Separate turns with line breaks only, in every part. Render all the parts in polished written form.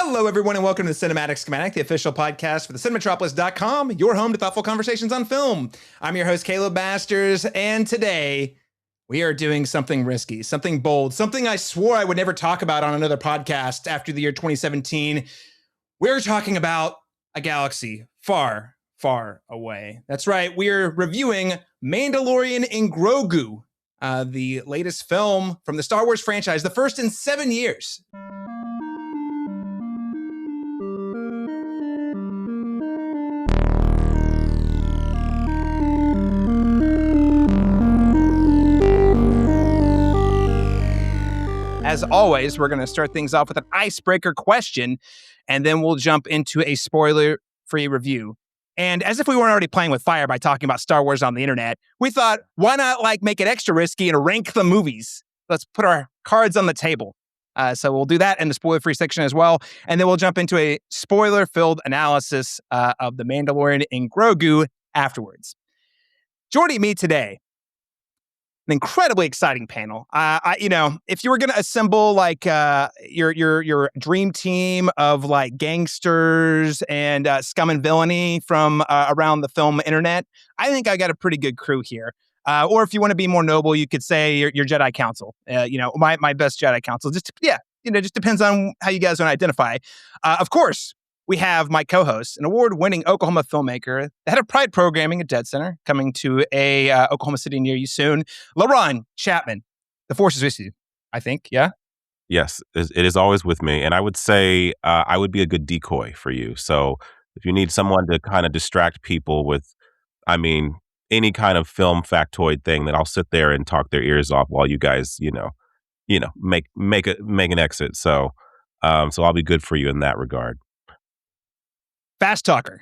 Hello, everyone, and welcome to the Cinematic Schematic, the official podcast for the Cinematropolis.com, your home to thoughtful conversations on film. I'm your host, Caleb Masters, and today we are doing something risky, something bold, something I swore I would never talk about on another podcast after the year 2017. We're talking about a galaxy far, far away. That's right, we're reviewing Mandalorian and Grogu, the latest film from the Star Wars franchise, the first in 7 years. As always, we're going to start things off with an icebreaker question, and then we'll jump into a spoiler-free review. And as if we weren't already playing with fire by talking about Star Wars on the internet, we thought, why not make it extra risky and rank the movies? Let's put our cards on the table. So we'll do that in the spoiler-free section as well, and then we'll jump into a spoiler-filled analysis of The Mandalorian and Grogu afterwards. Joining me today, an incredibly exciting panel. If you were going to assemble your dream team of gangsters and scum and villainy from around the film internet, I think I got a pretty good crew here. Or if you want to be more noble, you could say your Jedi Council. My best Jedi Council. Just depends on how you guys want to identify. Of course, we have my co-host, an award-winning Oklahoma filmmaker, the head of Pride Programming at Dead Center, coming to a Oklahoma city near you soon. Laron, Chapman, the force is with you, I think, yeah?
Yes, it is always with me. And I would say I would be a good decoy for you. So if you need someone to kind of distract people with, any kind of film factoid thing, then I'll sit there and talk their ears off while you guys, make an exit. So I'll be good for you in that regard.
Fast talker.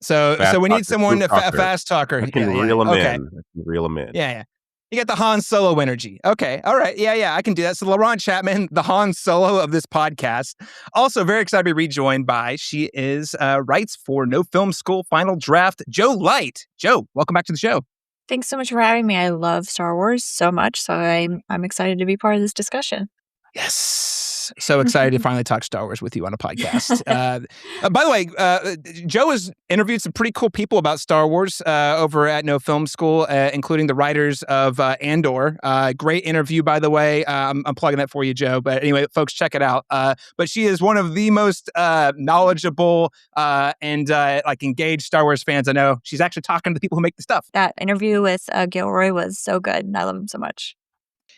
So we need someone to fast talker.
I can reel them in. I can reel them in.
Yeah. You got the Han Solo energy. Okay. All right. Yeah. I can do that. So Laron Chapman, the Han Solo of this podcast. Also very excited to be rejoined by, she is writes for No Film School Final Draft, Jo Light. Jo, welcome back to the show.
Thanks so much for having me. I love Star Wars so much, so I'm excited to be part of this discussion.
Yes. So excited to finally talk Star Wars with you on a podcast. By the way, Jo has interviewed some pretty cool people about Star Wars over at No Film School, including the writers of Andor. Great interview, by the way. I'm plugging that for you, Jo. But anyway, folks, check it out. But she is one of the most knowledgeable and engaged Star Wars fans I know. She's actually talking to the people who make the stuff.
That interview with Gilroy was so good, and I love him so much.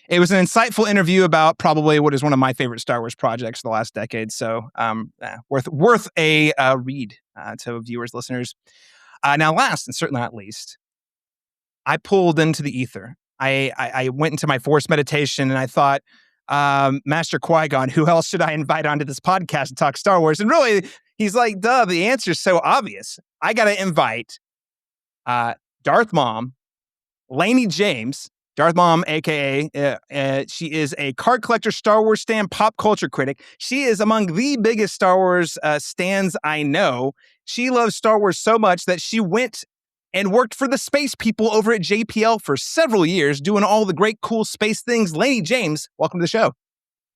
It was an insightful interview about probably what is one of my favorite Star Wars projects of the last decade. So worth a read to viewers, listeners. Now, last and certainly not least, I pulled into the ether. I went into my forced meditation and I thought, Master Qui-Gon, who else should I invite onto this podcast to talk Star Wars? And really, he's like, duh, the answer's so obvious. I got to invite Darth Mom, Lanie James. Darth Mom, a.k.a. She is a card collector, Star Wars stan, pop culture critic. She is among the biggest Star Wars stans I know. She loves Star Wars so much that she went and worked for the space people over at JPL for several years, doing all the great, cool space things. Lanie James, welcome to the show.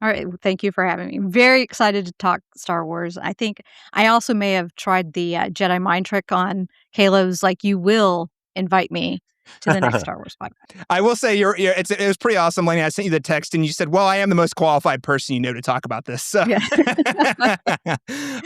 All right. Thank you for having me. Very excited to talk Star Wars. I think I also may have tried the Jedi mind trick on Caleb's, you will invite me to the next Star Wars podcast.
I will say it was pretty awesome, Lanie. I sent you the text and you said, well, I am the most qualified person you know to talk about this. So.
Yeah.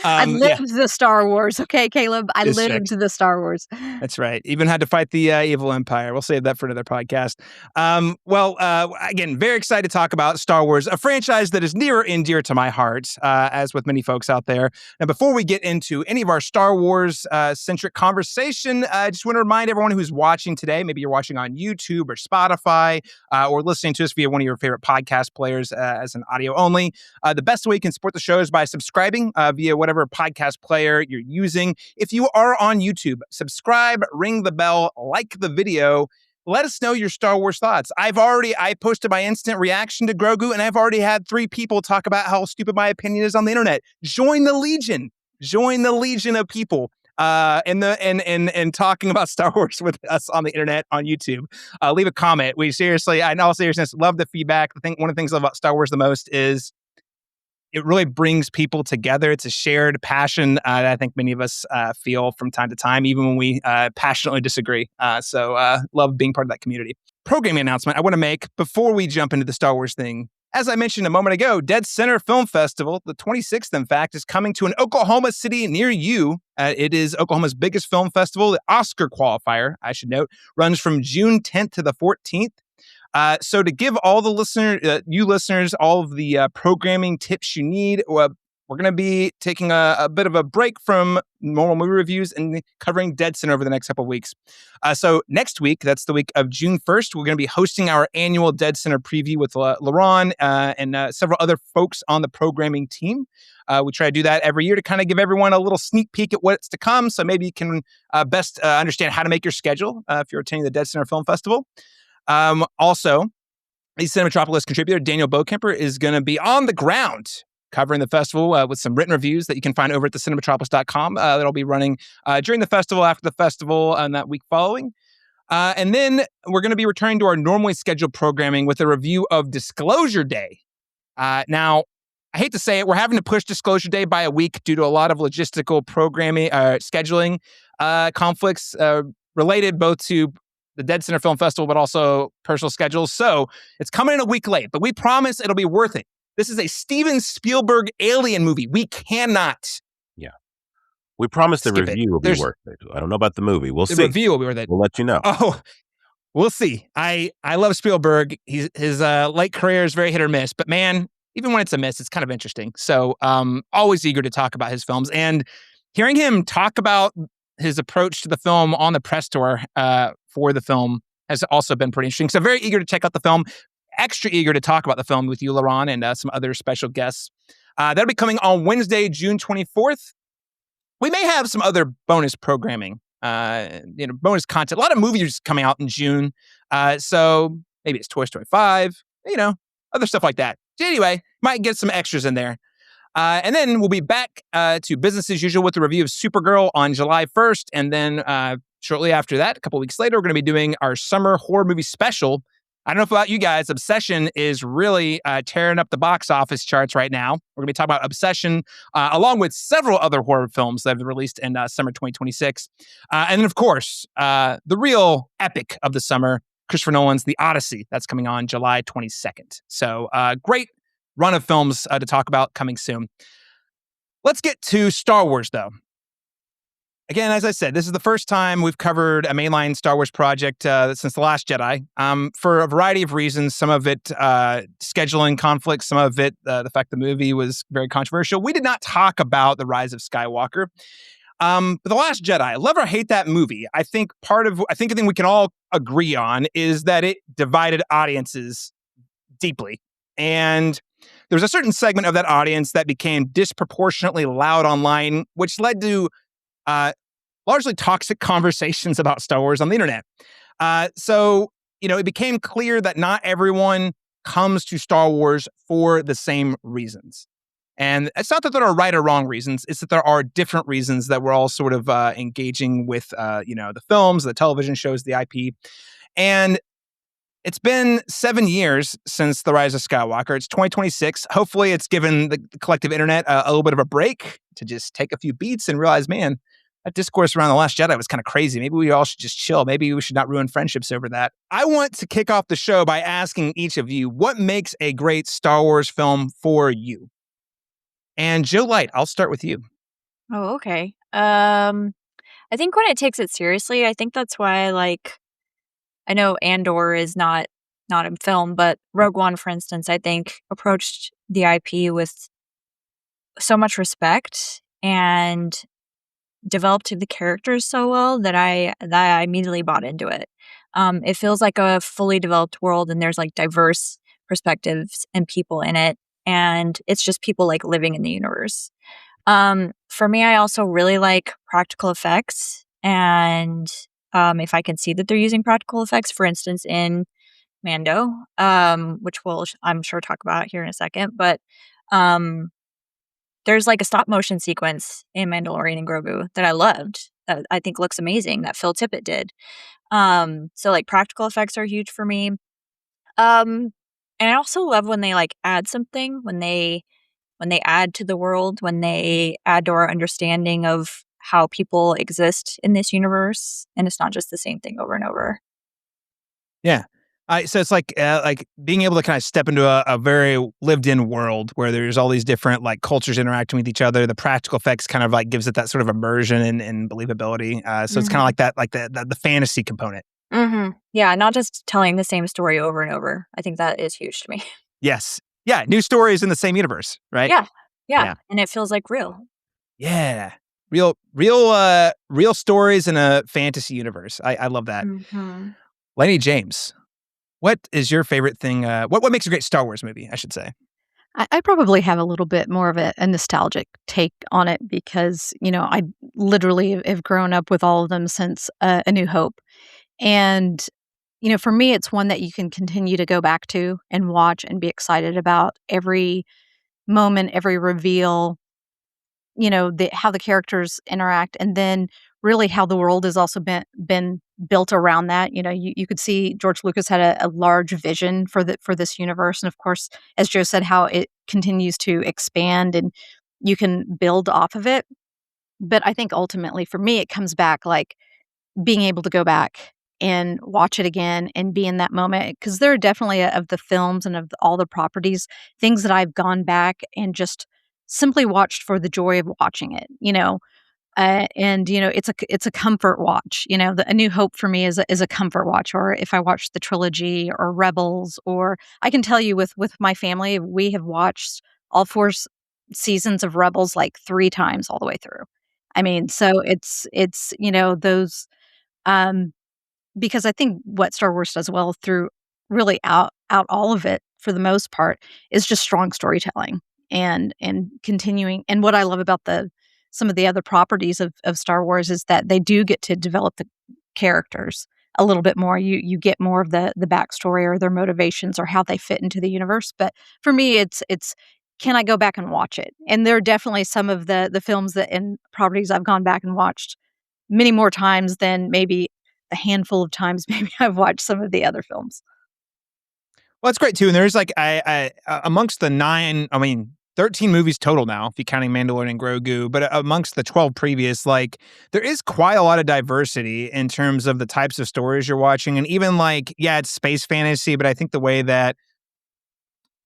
I lived the Star Wars. Okay, Caleb. I lived the Star Wars.
That's right. Even had to fight the evil empire. We'll save that for another podcast. Again, very excited to talk about Star Wars, a franchise that is near and dear to my heart, as with many folks out there. Now, before we get into any of our Star Wars centric conversation, I just want to remind everyone who's watching today, maybe you're watching on YouTube or Spotify or listening to us via one of your favorite podcast players as an audio only. The best way you can support the show is by subscribing via whatever podcast player you're using. If you are on YouTube, subscribe, ring the bell, like the video. Let us know your Star Wars thoughts. I posted my instant reaction to Grogu, and I've already had 3 people talk about how stupid my opinion is on the internet. Join the legion. Join the legion of people. And talking about Star Wars with us on the internet on YouTube. Leave a comment. We seriously, in all seriousness, love the feedback. One of the things I love about Star Wars the most is it really brings people together. It's a shared passion that I think many of us feel from time to time, even when we passionately disagree. So love being part of that community. Programming announcement I want to make before we jump into the Star Wars thing. As I mentioned a moment ago, Dead Center Film Festival, the 26th, in fact, is coming to an Oklahoma city near you. It is Oklahoma's biggest film festival. The Oscar qualifier, I should note, runs from June 10th to the 14th. So to give all the you listeners, all of the programming tips you need, we're going to be taking a bit of a break from normal movie reviews and covering Dead Center over the next couple of weeks. So next week, that's the week of June 1st, we're going to be hosting our annual Dead Center preview with Laron and several other folks on the programming team. We try to do that every year to kind of give everyone a little sneak peek at what's to come. So maybe you can best understand how to make your schedule if you're attending the Dead Center Film Festival. Also, the Cinematropolis contributor, Daniel Bokemper, is going to be on the ground covering the festival with some written reviews that you can find over at thecinematropolis.com that'll be running during the festival, after the festival, and that week following. And then we're going to be returning to our normally scheduled programming with a review of Disclosure Day. Now, I hate to say it, we're having to push Disclosure Day by a week due to a lot of logistical programming, scheduling conflicts related both to the Dead Center Film Festival, but also personal schedules. So it's coming in a week late, but we promise it'll be worth it. This is a Steven Spielberg alien movie. We cannot.
Yeah. We promise the review will be worth it. I don't know about the movie. We'll see.
The review will be worth it.
We'll let you know.
Oh, we'll see. I love Spielberg. His late career is very hit or miss, but man, even when it's a miss, it's kind of interesting. So always eager to talk about his films. And hearing him talk about his approach to the film on the press tour for the film has also been pretty interesting. So very eager to check out the film. Extra eager to talk about the film with you, Laron, and some other special guests. That'll be coming on Wednesday, June 24th. We may have some other bonus programming, bonus content. A lot of movies coming out in June. So maybe it's Toy Story 5, other stuff like that. Anyway, might get some extras in there. And then we'll be back to business as usual with the review of Supergirl on July 1st. And then shortly after that, a couple weeks later, we're going to be doing our summer horror movie special. I don't know about you guys. Obsession is really tearing up the box office charts right now. We're going to be talking about Obsession along with several other horror films that have been released in summer 2026. And then, of course, the real epic of the summer, Christopher Nolan's The Odyssey. That's coming on July 22nd. So great run of films to talk about coming soon. Let's get to Star Wars, though. Again, as I said, this is the first time we've covered a mainline Star Wars project since The Last Jedi, for a variety of reasons. Some of it scheduling conflicts, some of it the fact the movie was very controversial. We did not talk about The Rise of Skywalker. But The Last Jedi, love or hate that movie, I think the thing we can all agree on is that it divided audiences deeply. And there was a certain segment of that audience that became disproportionately loud online, which led to largely toxic conversations about Star Wars on the internet. So, it became clear that not everyone comes to Star Wars for the same reasons. And it's not that there are right or wrong reasons. It's that there are different reasons that we're all sort of engaging with, the films, the television shows, the IP. And it's been 7 years since The Rise of Skywalker. It's 2026. Hopefully it's given the collective internet a little bit of a break to just take a few beats and realize, man, that discourse around The Last Jedi was kind of crazy. Maybe we all should just chill. Maybe we should not ruin friendships over that. I want to kick off the show by asking each of you, what makes a great Star Wars film for you? And Joe Light, I'll start with you.
Oh, okay. I think when it takes it seriously, I think that's why I know Andor is not a film, but Rogue One, for instance, I think approached the IP with so much respect and developed the characters so well that I immediately bought into it. It feels like a fully developed world, and there's diverse perspectives and people in it, and it's just people living in the universe. For me, I also really like practical effects, and if I can see that they're using practical effects, for instance, in Mando, which we'll, I'm sure, talk about here in a second, but there's a stop motion sequence in Mandalorian and Grogu that I loved, that I think looks amazing, that Phil Tippett did. So practical effects are huge for me. And I also love when they add something, when they add to the world, when they add to our understanding of how people exist in this universe, and it's not just the same thing over and over.
Yeah. So it's like being able to kind of step into a very lived-in world where there's all these different like cultures interacting with each other. The practical effects kind of like gives it that sort of immersion and believability. So it's kind of like that, like the fantasy component.
Yeah, not just telling the same story over and over. I think that is huge to me.
Yes. Yeah. New stories in the same universe, right?
Yeah, and it feels like real.
Yeah. Real stories in a fantasy universe. I love that. Lanie James, what is your favorite thing? What makes a great Star Wars movie, I should say?
I probably have a little bit more of a nostalgic take on it because, I literally have grown up with all of them since A New Hope. And, for me, it's one that you can continue to go back to and watch and be excited about every moment, every reveal, how the characters interact, and then really how the world has also been built around that. You could see George Lucas had a large vision for this universe, and of course, as Joe said, how it continues to expand and you can build off of it. But I think ultimately, for me, it comes back like being able to go back and watch it again and be in that moment, because there are definitely of the films and of all the properties, things that I've gone back and just simply watched for the joy of watching it, and it's a comfort watch. A New Hope for me is a comfort watch. Or if I watch the trilogy or Rebels, or I can tell you with my family, we have watched all four seasons of Rebels like 3 times all the way through. I mean, so it's those, um because I think what Star Wars does well through really out all of it for the most part is just strong storytelling and continuing. And what I love about some of the other properties of Star Wars is that they do get to develop the characters a little bit more. You get more of the backstory or their motivations or how they fit into the universe. But for me, it's can I go back and watch it? And there are definitely some of the films that and properties I've gone back and watched many more times than maybe a handful of times maybe I've watched some of the other films.
Well, it's great too. And there's like amongst the 13 movies total now, if you're counting Mandalorian and Grogu, but amongst the 12 previous, like there is quite a lot of diversity in terms of the types of stories you're watching. And even like, yeah, it's space fantasy, but I think the way that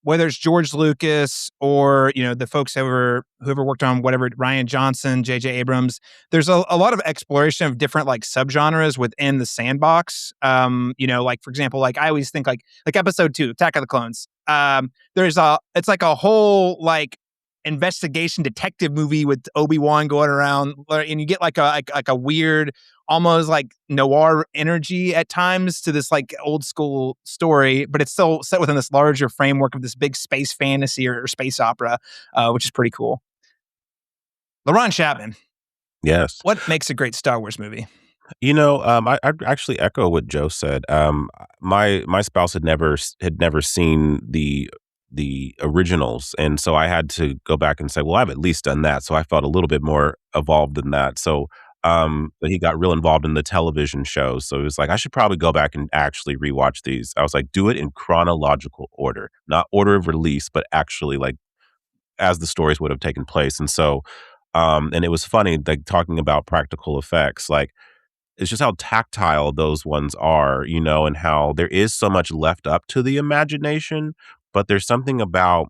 whether it's George Lucas or, the folks whoever worked on whatever, Ryan Johnson, J.J. Abrams, there's a lot of exploration of different like subgenres within the sandbox. Like for example, like I always think like episode 2, Attack of the Clones. It's like a whole like investigation detective movie with Obi-Wan going around, and you get like a weird, almost like noir energy at times to this like old school story, but it's still set within this larger framework of this big space fantasy or space opera, which is pretty cool. Laron Chapman,
Yes.
what makes a great Star Wars movie?
I'd actually echo what Joe said. My spouse had never seen the originals, and so I had to go back and say, well, I've at least done that. So I felt a little bit more evolved in that. So but he got real involved in the television shows. So he was like, I should probably go back and actually rewatch these. I was like, do it in chronological order, not order of release, but actually like as the stories would have taken place. And so, and it was funny, like talking about practical effects, like it's just how tactile those ones are, and how there is so much left up to the imagination, but there's something about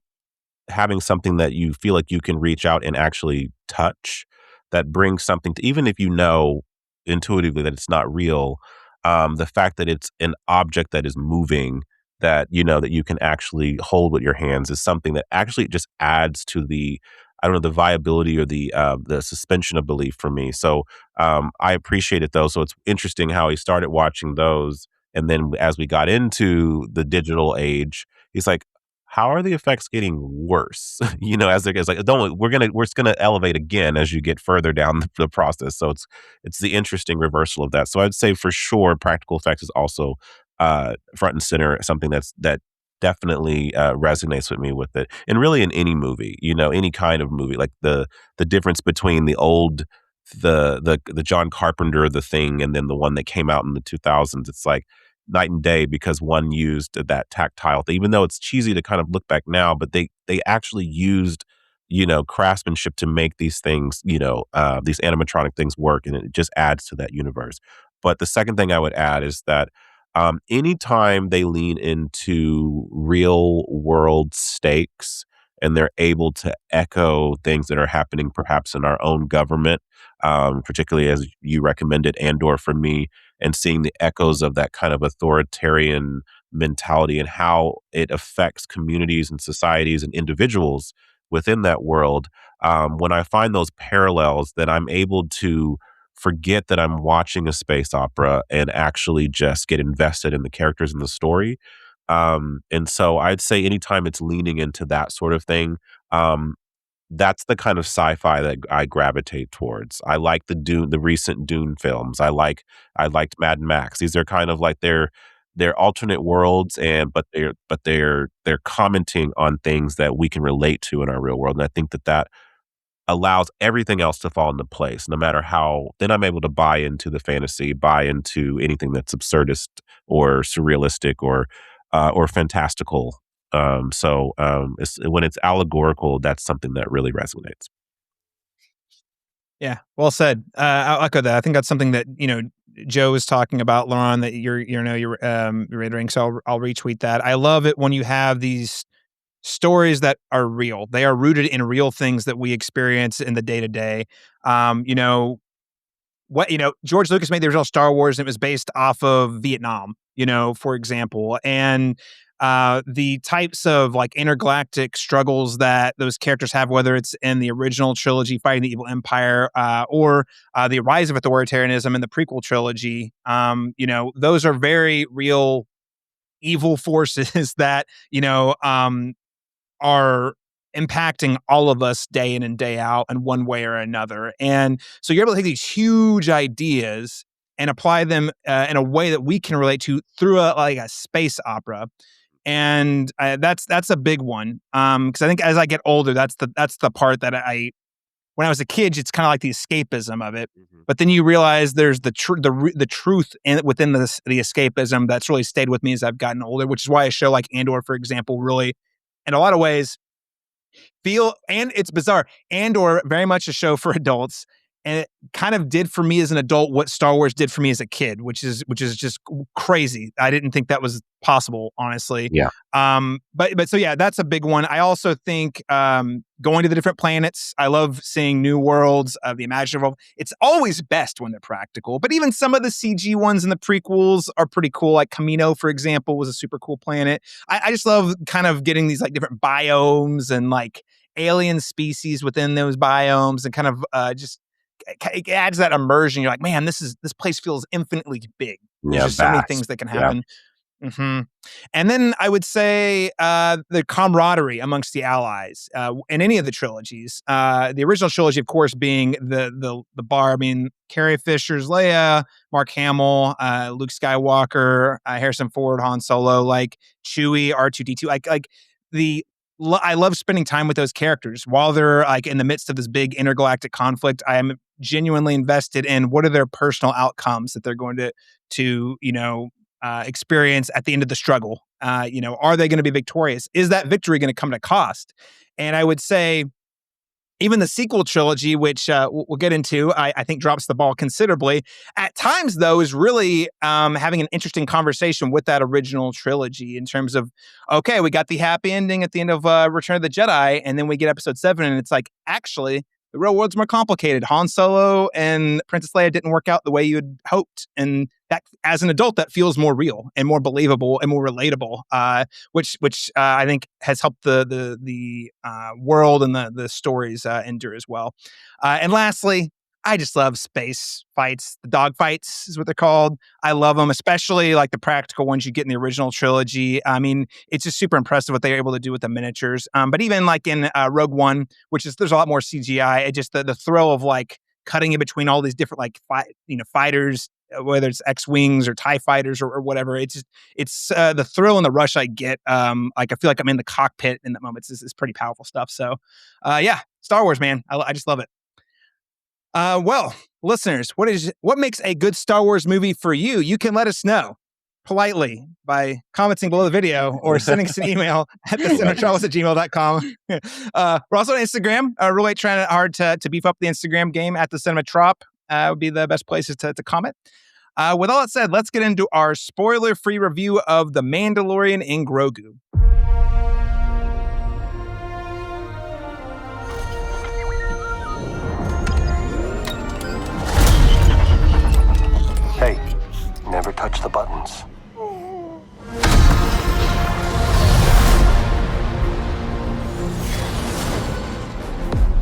having something that you feel like you can reach out and actually touch that brings something to, even if you know intuitively that it's not real, the fact that it's an object that is moving, that that you can actually hold with your hands, is something that actually just adds to the, I don't know, the viability or the suspension of belief for me. So I appreciated those. So it's interesting how he started watching those, and then as we got into the digital age, he's like, how are the effects getting worse? As there goes, like, we're just gonna elevate again as you get further down the process. So it's the interesting reversal of that. So I'd say for sure, practical effects is also front and center, something that definitely resonates with me with it, and really in any movie, any kind of movie, like the difference between the John Carpenter The Thing and then the one that came out in the 2000s. It's like night and day, because one used that tactile thing, even though it's cheesy to kind of look back now, but they actually used craftsmanship to make these things, these animatronic things work, and it just adds to that universe. But the second thing I would add is that anytime they lean into real world stakes and they're able to echo things that are happening perhaps in our own government, particularly as you recommended Andor for me, and seeing the echoes of that kind of authoritarian mentality and how it affects communities and societies and individuals within that world. When I find those parallels, then I'm able to forget that I'm watching a space opera and actually just get invested in the characters and the story. And so I'd say anytime it's leaning into that sort of thing, um, that's the kind of sci-fi that I gravitate towards. I like the recent Dune films. I liked Mad Max. These are kind of like they're alternate worlds, they're commenting on things that we can relate to in our real world. And I think that allows everything else to fall into place, no matter how. Then I'm able to buy into the fantasy, buy into anything that's absurdist or surrealistic or fantastical. When it's allegorical, that's something that really resonates.
Yeah, well said. I'll echo that. I think that's something that Joe was talking about, Laron, that you're reiterating. So I'll retweet that. I love it when you have these stories that are real. They are rooted in real things that we experience in the day to day. George Lucas made the original Star Wars, and it was based off of Vietnam, for example, and the types of like intergalactic struggles that those characters have, whether it's in the original trilogy fighting the evil empire, or the rise of authoritarianism in the prequel trilogy. Those are very real evil forces that are impacting all of us day in and day out in one way or another. And so you're able to take these huge ideas and apply them in a way that we can relate to through a space opera. And that's a big one, because I think as I get older, that's the part that when I was a kid, it's kind of like the escapism of it.
Mm-hmm.
But then you realize there's the truth within the escapism that's really stayed with me as I've gotten older, which is why a show like Andor, for example, really, in a lot of ways, and it's bizarre. Andor, very much a show for adults, and it kind of did for me as an adult what Star Wars did for me as a kid, which is just crazy. I didn't think that was possible, honestly.
Yeah.
But so yeah, that's a big one. I also think going to the different planets. I love seeing new worlds of the imaginative. It's always best when they're practical, but even some of the CG ones in the prequels are pretty cool. Like Camino, for example, was a super cool planet. I just love kind of getting these like different biomes and like alien species within those biomes, and kind of just it adds that immersion. You're like, man, this place feels infinitely big. There's just so many things that can happen. Yeah. Mm-hmm. And then I would say the camaraderie amongst the allies in any of the trilogies. The original trilogy, of course, being the bar. I mean, Carrie Fisher's Leia, Mark Hamill, Luke Skywalker, Harrison Ford, Han Solo, like Chewie, R2-D2, I love spending time with those characters while they're like in the midst of this big intergalactic conflict. I am genuinely invested in what are their personal outcomes that they're going to experience at the end of the struggle. Are they going to be victorious? Is that victory going to come at a cost? And I would say even the sequel trilogy, which we'll get into, I think drops the ball considerably. At times, though, is really having an interesting conversation with that original trilogy in terms of, okay, we got the happy ending at the end of Return of the Jedi, and then we get Episode 7, and it's like, actually, the real world's more complicated. Han Solo and Princess Leia didn't work out the way you had hoped, and that, as an adult, that feels more real and more believable and more relatable, which I think has helped the world and the stories endure as well. And lastly, I just love space fights. The dog fights is what they're called. I love them, especially like the practical ones you get in the original trilogy. I mean, it's just super impressive what they're able to do with the miniatures. But even like in Rogue One, there's a lot more CGI. It just the thrill of like cutting in between all these different like fighters, whether it's X-Wings or TIE fighters or whatever. It's the thrill and the rush I get. Like I feel like I'm in the cockpit in that moment. It's pretty powerful stuff. So yeah, Star Wars, man. I just love it. Well, listeners, what makes a good Star Wars movie for you? You can let us know. politely by commenting below the video or sending us an email at thecinematrop@gmail.com. We're also on Instagram. Really trying hard to beef up the Instagram game at the Cinematrop. Would be the best places to comment. With all that said, let's get into our spoiler-free review of The Mandalorian and Grogu.
Hey, never touch the buttons.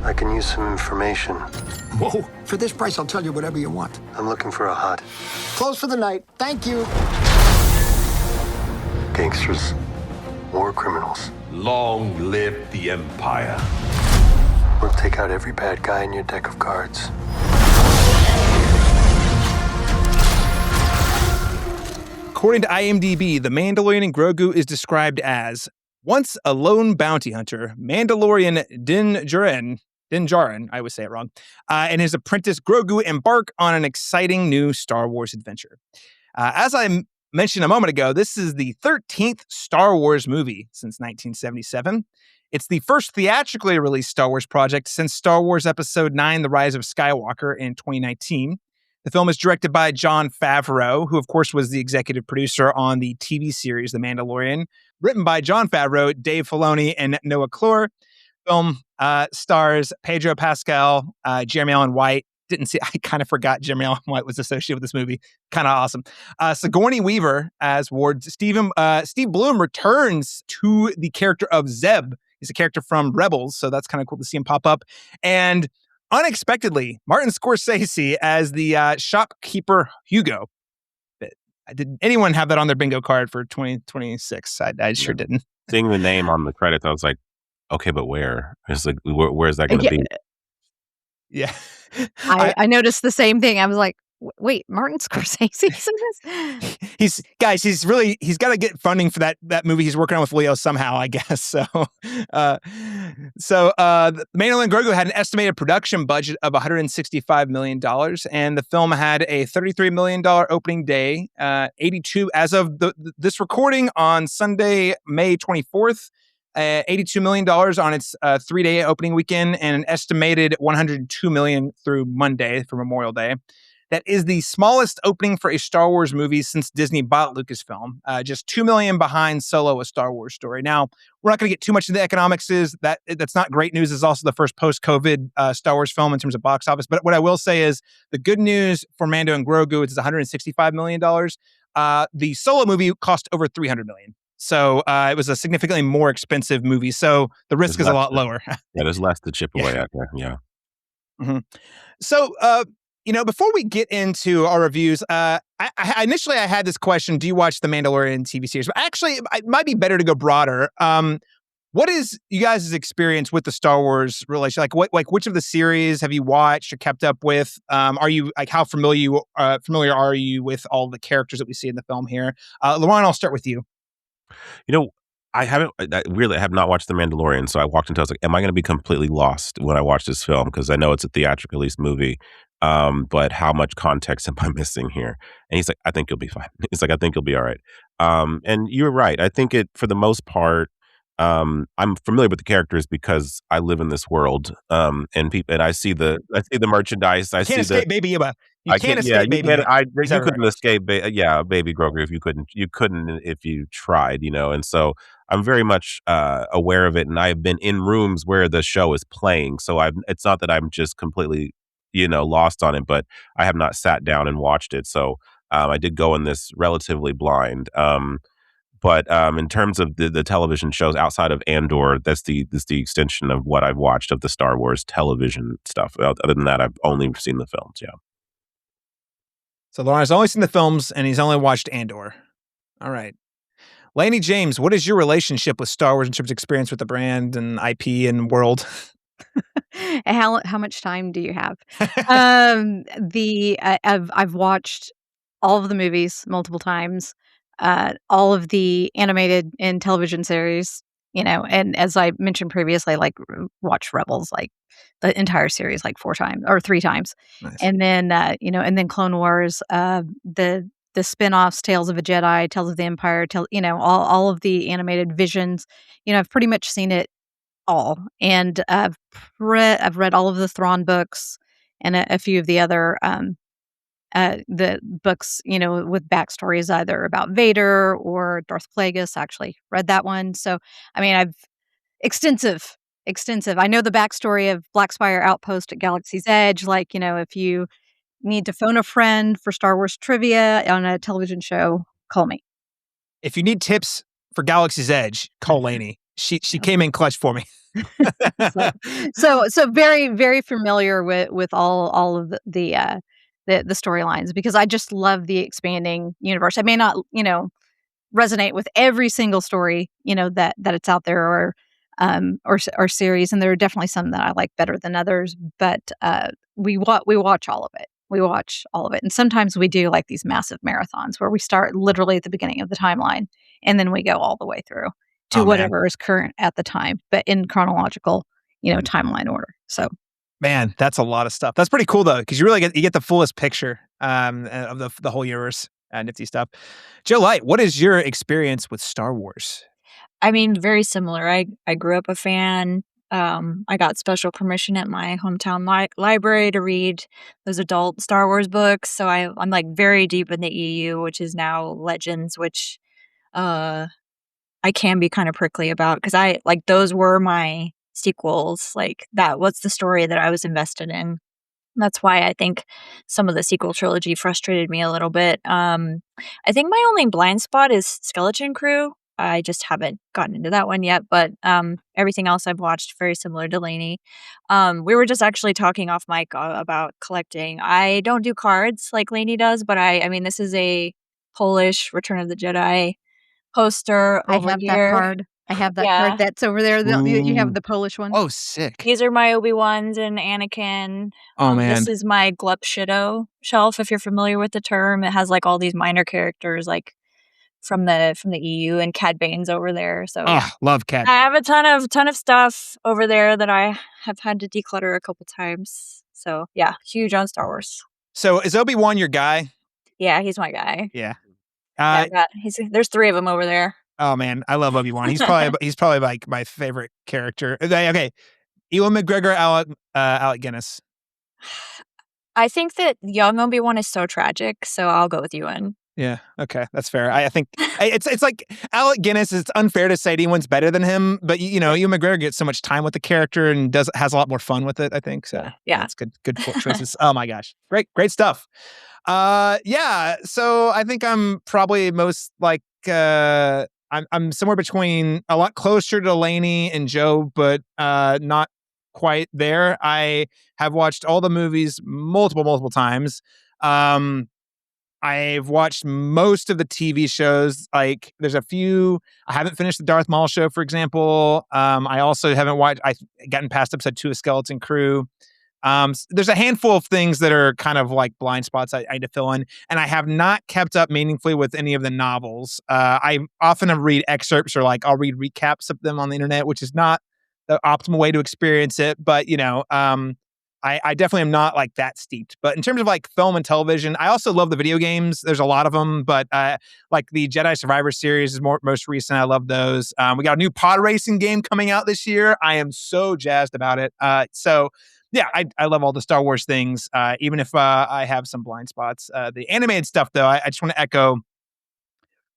I can use some information.
Whoa, for this price, I'll tell you whatever you want.
I'm looking for a hut.
Close for the night. Thank you.
Gangsters, war criminals.
Long live the Empire.
We'll take out every bad guy in your deck of cards.
According to IMDb, The Mandalorian and Grogu is described as once a lone bounty hunter, Mandalorian Din Djarin, I would say it wrong, and his apprentice Grogu embark on an exciting new Star Wars adventure. As I mentioned a moment ago, this is the 13th Star Wars movie since 1977. It's the first theatrically released Star Wars project since Star Wars Episode 9, The Rise of Skywalker in 2019. The film is directed by Jon Favreau, who, of course, was the executive producer on the TV series The Mandalorian. Written by Jon Favreau, Dave Filoni, and Noah Clore. Film stars Pedro Pascal, Jeremy Allen White. I kind of forgot Jeremy Allen White was associated with this movie. Kind of awesome. Sigourney Weaver as Ward. Steve Bloom returns to the character of Zeb. He's a character from Rebels, so that's kind of cool to see him pop up. And unexpectedly, Martin Scorsese as the shopkeeper Hugo. Did anyone have that on their bingo card for 2026? I sure didn't.
Seeing the name on the credits, I was like, okay, but where? It's like, where's that going to be?
Yeah.
I noticed the same thing. I was like, wait, Martin Scorsese's in this?
He's got to get funding for that movie he's working on with Leo somehow, I guess. So Mandalorian and Grogu had an estimated production budget of $165 million, and the film had a $33 million opening day, 82 as of this recording on Sunday, May 24th. $82 million on its 3-day opening weekend, and an estimated $102 million through Monday for Memorial Day. That is the smallest opening for a Star Wars movie since Disney bought Lucasfilm. Just $2 million behind Solo: A Star Wars Story. Now, we're not going to get too much into the economics. That's not great news. It's also the first post-COVID Star Wars film in terms of box office. But what I will say is the good news for Mando and Grogu is $165 million. The Solo movie cost over $300 million. So it was a significantly more expensive movie. So the risk is a lot lower.
Yeah, there's less to chip away at there. Yeah.
Mm-hmm. So, before we get into our reviews, initially I had this question: do you watch the Mandalorian TV series? But actually, it might be better to go broader. What is you guys' experience with the Star Wars relation? Which of the series have you watched or kept up with? Are you how familiar are you with all the characters that we see in the film here? Laron, I'll start with you.
I really have not watched The Mandalorian, so I walked into, I was like, am I going to be completely lost when I watch this film? Because I know it's a theatrical release movie, but how much context am I missing here? And he's like, I think you'll be fine. He's like, I think you'll be all right. And you're right. I think for the most part, I'm familiar with the characters because I live in this world, and I see the merchandise.
You can't escape Baby Yoda. You can't escape Baby Yoda.
You couldn't escape, Baby Grogu. You couldn't if you tried, And so I'm very much aware of it, and I've been in rooms where the show is playing. So it's not that I'm just completely, lost on it, but I have not sat down and watched it. So I did go in this relatively blind. But in terms of the television shows outside of Andor, that's the extension of what I've watched of the Star Wars television stuff. Other than that, I've only seen the films. Yeah.
So Lauren's only seen the films, and he's only watched Andor. All right. Lanie James, what is your relationship with Star Wars in terms of experience with the brand and IP and world?
How much time do you have? I've watched all of the movies multiple times. All of the animated and television series, and as I mentioned previously, watched Rebels, the entire series, 4 times or 3 times.
Nice.
And then, and then Clone Wars, the the spin-offs, Tales of a Jedi, Tales of the Empire, all of the animated Visions. I've pretty much seen it all, and I've read all of the Thrawn books and a few of the other the books, with backstories either about Vader or Darth Plagueis. Actually, read that one. So, I mean, I've extensive. I know the backstory of Black Spire Outpost at Galaxy's Edge. Like, if you need to phone a friend for Star Wars trivia on a television show, call me.
If you need tips for Galaxy's Edge, call Lanie. She came in clutch for me.
so very, very familiar with all of the storylines, because I just love the expanding universe. I may not, resonate with every single story, that it's out there, or series, and there are definitely some that I like better than others. But we watch all of it. And sometimes we do like these massive marathons where we start literally at the beginning of the timeline, and then we go all the way through to whatever is current at the time, but in chronological, timeline order. So,
man, that's a lot of stuff. That's pretty cool though, because you really get the fullest picture of the whole universe. Nifty stuff. Joe Light, what is your experience with Star Wars?
I mean, very similar. I grew up a fan. I got special permission at my hometown library to read those adult Star Wars books. So I'm like very deep in the EU, which is now Legends, which I can be kind of prickly about, because those were my sequels. Like, that was the story that I was invested in. That's why I think some of the sequel trilogy frustrated me a little bit. I think my only blind spot is Skeleton Crew. I just haven't gotten into that one yet, but everything else I've watched very similar to Lanie. We were just actually talking off mic about collecting. I don't do cards like Lanie does, but I mean, this is a Polish Return of the Jedi poster over
I have
here.
that card. I have that card that's over there. You have the Polish one.
Oh, sick.
These are my Obi-Wans and Anakin.
Oh, man.
This is my Glup Shido shelf, if you're familiar with the term. It has like all these minor characters like from the EU, and Cad Bane's over there. So yeah.
Love Cad.
I have a ton of stuff over there that I have had to declutter a couple times. So yeah, huge on Star Wars.
So is Obi-Wan your guy?
Yeah, he's my guy.
Yeah.
There's 3 of them over there.
Oh man, I love Obi-Wan. He's probably like my favorite character. Okay, Ewan McGregor, Alec Guinness.
I think that young Obi-Wan is so tragic, so I'll go with Ewan.
Yeah, okay, that's fair. I think it's like Alec Guinness. It's unfair to say anyone's better than him, but Ewan McGregor gets so much time with the character and has a lot more fun with it, I think. So
yeah,
that's good choices. Oh my gosh, great stuff. Yeah. So I think I'm probably most like I'm somewhere between a lot closer to Lanie and Joe, but not quite there. I have watched all the movies multiple times. I've watched most of the TV shows. Like, there's a few. I haven't finished the Darth Maul show, for example. I also haven't watched. I've gotten past episode 2 of Skeleton Crew. There's a handful of things that are kind of like blind spots I need to fill in, and I have not kept up meaningfully with any of the novels. I often read excerpts, or like I'll read recaps of them on the internet, which is not the optimal way to experience it. But I definitely am not like that steeped. But in terms of like film and television, I also love the video games. There's a lot of them, but like the Jedi Survivor series is most recent. I love those. We got a new pod racing game coming out this year. I am so jazzed about it. So yeah, I love all the Star Wars things, even if I have some blind spots. The animated stuff, though, I just want to echo.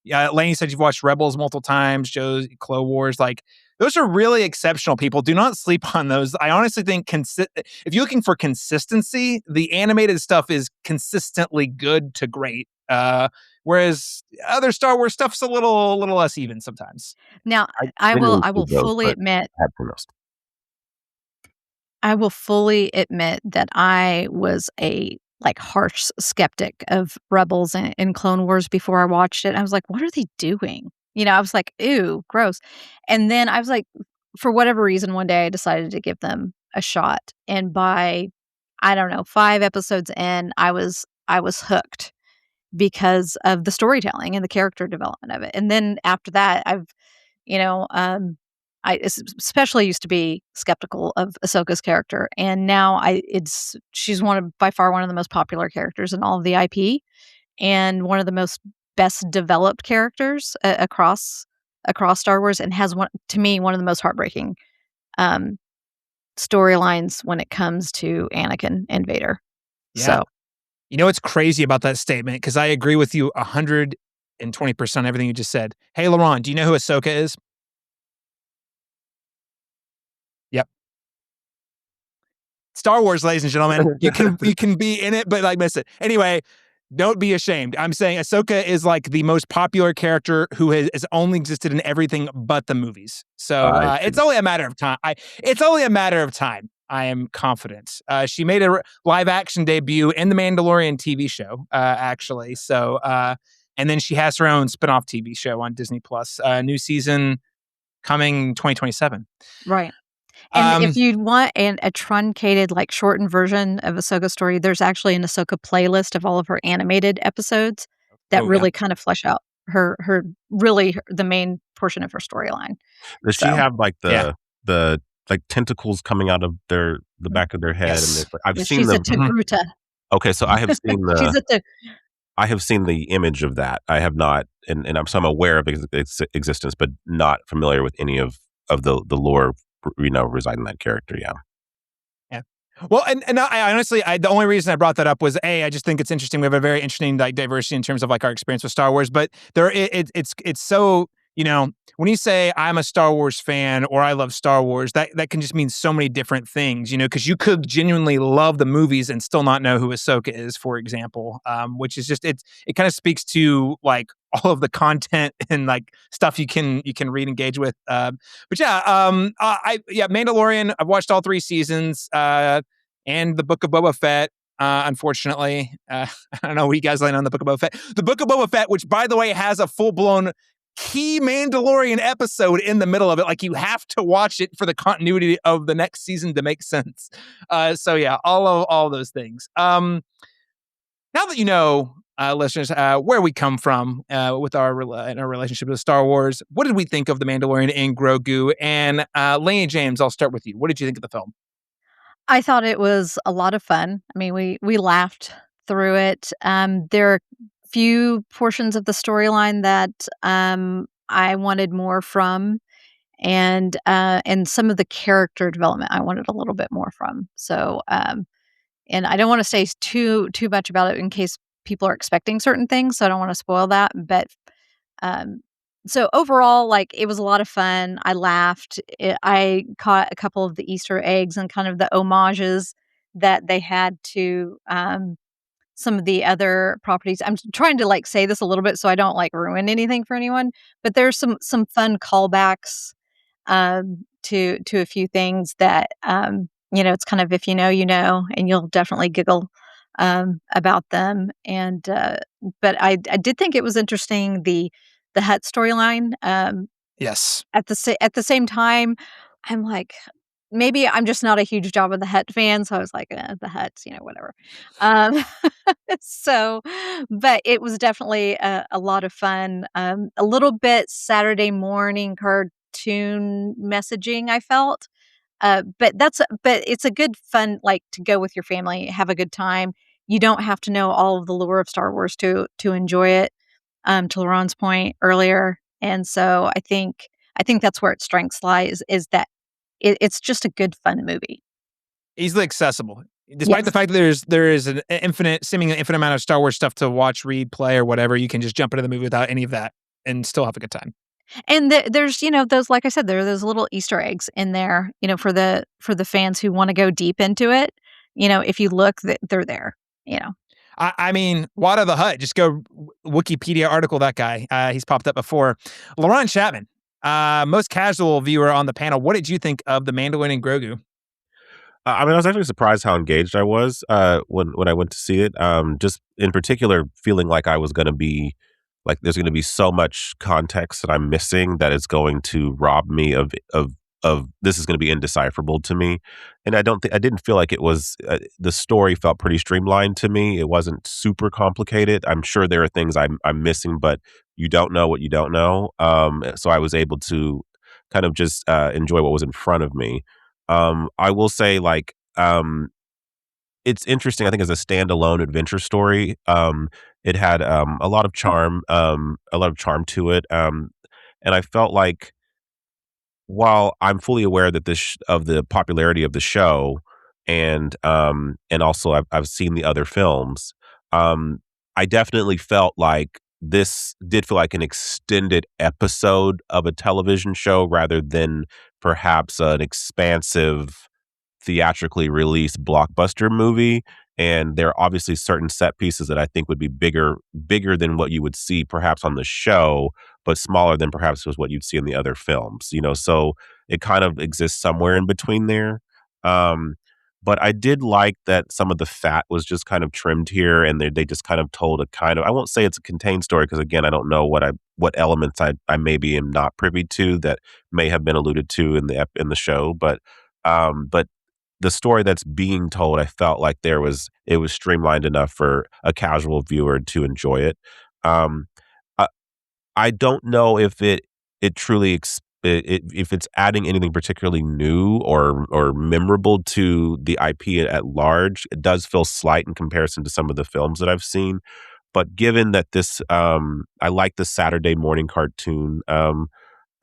Yeah, Lanie said you've watched Rebels multiple times. Joe's Clone Wars, like those are really exceptional. People do not sleep on those. I honestly think if you're looking for consistency, the animated stuff is consistently good to great. Whereas other Star Wars stuff's a little less even sometimes.
Now, I will fully admit. I will fully admit that I was a harsh skeptic of Rebels and Clone Wars before I watched it. I was like, what are they doing? I was like, ew, gross. And then I was like, for whatever reason, one day I decided to give them a shot. And by, I don't know, 5 episodes in, I was hooked because of the storytelling and the character development of it. And then after that, I've, I especially used to be skeptical of Ahsoka's character, and now she's by far one of the most popular characters in all of the IP. and one of the most best developed characters across Star Wars, and has one of the most heartbreaking um, storylines when it comes to Anakin and Vader.
Yeah.
So
You know what's crazy about that statement? Because I agree with you 120% everything you just said. Hey, Laron, do you know who Ahsoka is? Yep. Star Wars, ladies and gentlemen. You can be in it, but like miss it. Anyway, don't be ashamed. I'm saying Ahsoka is like the most popular character who has only existed in everything but the movies. So it's only a matter of time. It's only a matter of time. I am confident. She made a live action debut in the Mandalorian TV show, actually. So, and then she has her own spinoff TV show on Disney Plus. New season coming 2027.
right. And if you want a truncated, like shortened version of Ahsoka's story, there's actually an Ahsoka playlist of all of her animated episodes that really kind of flesh out the main portion of her storyline.
Does she have like the like tentacles coming out of the back of their head?
Yes.
And I've seen
she's
the
a Togruta.
Okay, so I have seen the
She's
I have seen the image of that. I have not, and I'm aware of its existence, but not familiar with any of the lore, residing that character. Yeah.
Yeah. Well, and I honestly, the only reason I brought that up was I just think it's interesting. We have a very interesting like diversity in terms of like our experience with Star Wars, but it's so, when you say I'm a Star Wars fan or I love Star Wars, that can just mean so many different things, because you could genuinely love the movies and still not know who Ahsoka is, for example, which is just, it kind of speaks to like all of the content and like stuff you can read, engage with. But yeah, Mandalorian, I've watched all 3 seasons, and the Book of Boba Fett. Unfortunately, I don't know what you guys land on the Book of Boba Fett. The Book of Boba Fett, which by the way has a full-blown key Mandalorian episode in the middle of it. Like you have to watch it for the continuity of the next season to make sense. So yeah, all those things. Now that you know, listeners, where we come from with our relationship with Star Wars, what did we think of The Mandalorian and Grogu? And Lanie James, I'll start with you. What did you think of the film?
I thought it was a lot of fun. I mean, we laughed through it. There are few portions of the storyline that I wanted more from, and some of the character development I wanted a little bit more from. So, and I don't want to say too much about it in case people are expecting certain things, so I don't want to spoil that. But so overall, like it was a lot of fun. I laughed. I caught a couple of the Easter eggs and kind of the homages that they had to some of the other properties. I'm trying to like say this a little bit so I don't like ruin anything for anyone, but there's some fun callbacks to a few things that it's kind of if you know, and you'll definitely giggle about them. And but I did think it was interesting the Hutt storyline.
Yes.
At the same time, I'm like, maybe I'm just not a huge Jabba the Hutt fan, so I was like, the Hutts, whatever. So, but it was definitely a lot of fun. A little bit Saturday morning cartoon messaging, I felt. But it's a good fun, like to go with your family, have a good time. You don't have to know all of the lore of Star Wars to enjoy it. To Laron's point earlier, and so I think that's where its strengths lies is that it's just a good fun movie,
easily accessible, despite the fact that there is an seemingly infinite amount of Star Wars stuff to watch, read, play, or whatever. You can just jump into the movie without any of that and still have a good time.
And there's those, like I said, there are those little Easter eggs in there, for the fans who want to go deep into it. If you look, they're there.
I mean, Wada the Hutt, just go Wikipedia article that guy. He's popped up before. Laron Chapman, most casual viewer on the panel. What did you think of The Mandalorian and Grogu?
I mean, I was actually surprised how engaged I was when I went to see it. Just in particular, feeling like I was going to be like there's going to be so much context that I'm missing that it's going to rob me of this is going to be indecipherable to me. And I didn't feel like it was, the story felt pretty streamlined to me. It wasn't super complicated. I'm sure there are things I'm missing, but you don't know what you don't know. So I was able to kind of just enjoy what was in front of me. I will say it's interesting. I think as a standalone adventure story, it had a lot of charm, to it, and I felt like while I'm fully aware that of the popularity of the show, and also I've seen the other films, um, I definitely felt like this did feel like an extended episode of a television show rather than perhaps an expansive theatrically released blockbuster movie. And there are obviously certain set pieces that I think would be bigger than what you would see perhaps on the show, but smaller than perhaps was what you'd see in the other films. So it kind of exists somewhere in between there. Um, but I did like that some of the fat was just kind of trimmed here, and they just kind of told a kind of, I won't say it's a contained story because again I don't know what elements I maybe am not privy to that may have been alluded to in the show, but the story that's being told, I felt like it was streamlined enough for a casual viewer to enjoy it. Um, I, I don't know if it truly if it's adding anything particularly new or memorable to the IP at large. It does feel slight in comparison to some of the films that I've seen. But given that I like the Saturday morning cartoon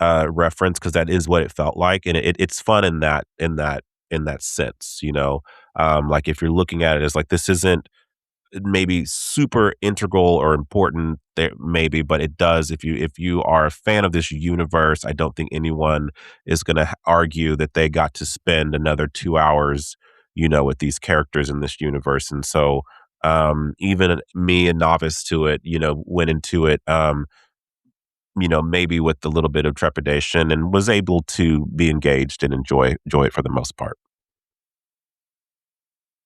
reference because that is what it felt like, and it's fun in that sense. Like if you're looking at it as like this isn't maybe super integral or important there maybe, but it does if you are a fan of this universe. I don't think anyone is going to argue that they got to spend another 2 hours with these characters in this universe. And so even me, a novice to it, went into it maybe with a little bit of trepidation and was able to be engaged and enjoy it for the most part.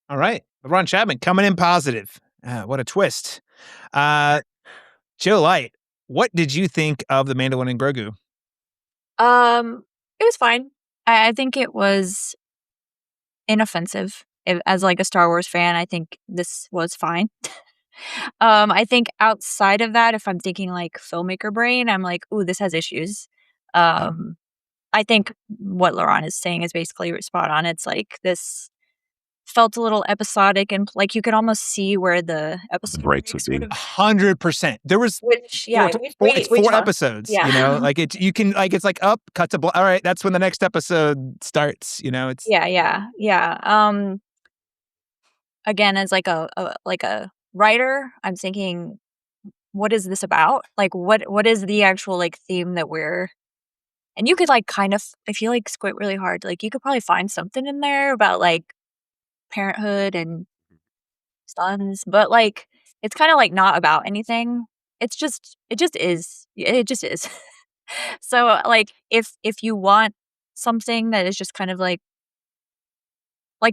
All right. LeBron Chapman coming in positive. What a twist. Joe Light, what did you think of The Mandalorian and Grogu?
It was fine. I think it was inoffensive. As like a Star Wars fan, I think this was fine. I think outside of that, if I'm thinking like filmmaker brain, I'm like, ooh, this has issues. I think what Laron is saying is basically spot on. It's like this felt a little episodic, and like you could almost see where the episode
Breaks would be
100%. There was
it's
four episodes.
Yeah.
Like you can like it's like up, cut to all right. That's when the next episode starts. It's
yeah. Again, as like a writer, I'm thinking, what is this about? Like, what is the actual like theme that we're? And you could like kind of, if you like squint really hard, like you could probably find something in there about like parenthood and sons, but like it's kind of like not about anything. It just is. It just is. So like if you want something that is just kind of like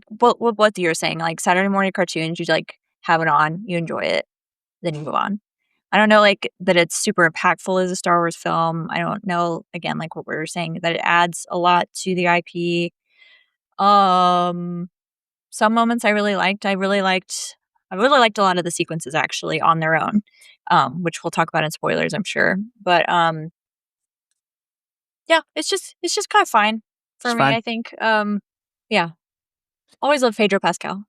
what you're saying, like Saturday morning cartoons, you like have it on, you enjoy it, then you move on. I don't know like that it's super impactful as a Star Wars film. I don't know, again, like what we were saying, that it adds a lot to the IP. Some moments I really liked. I really liked a lot of the sequences actually on their own, which we'll talk about in spoilers, I'm sure. But yeah, it's just kind of fine for
It's
me.
fine.
I think. Yeah, always love Pedro Pascal.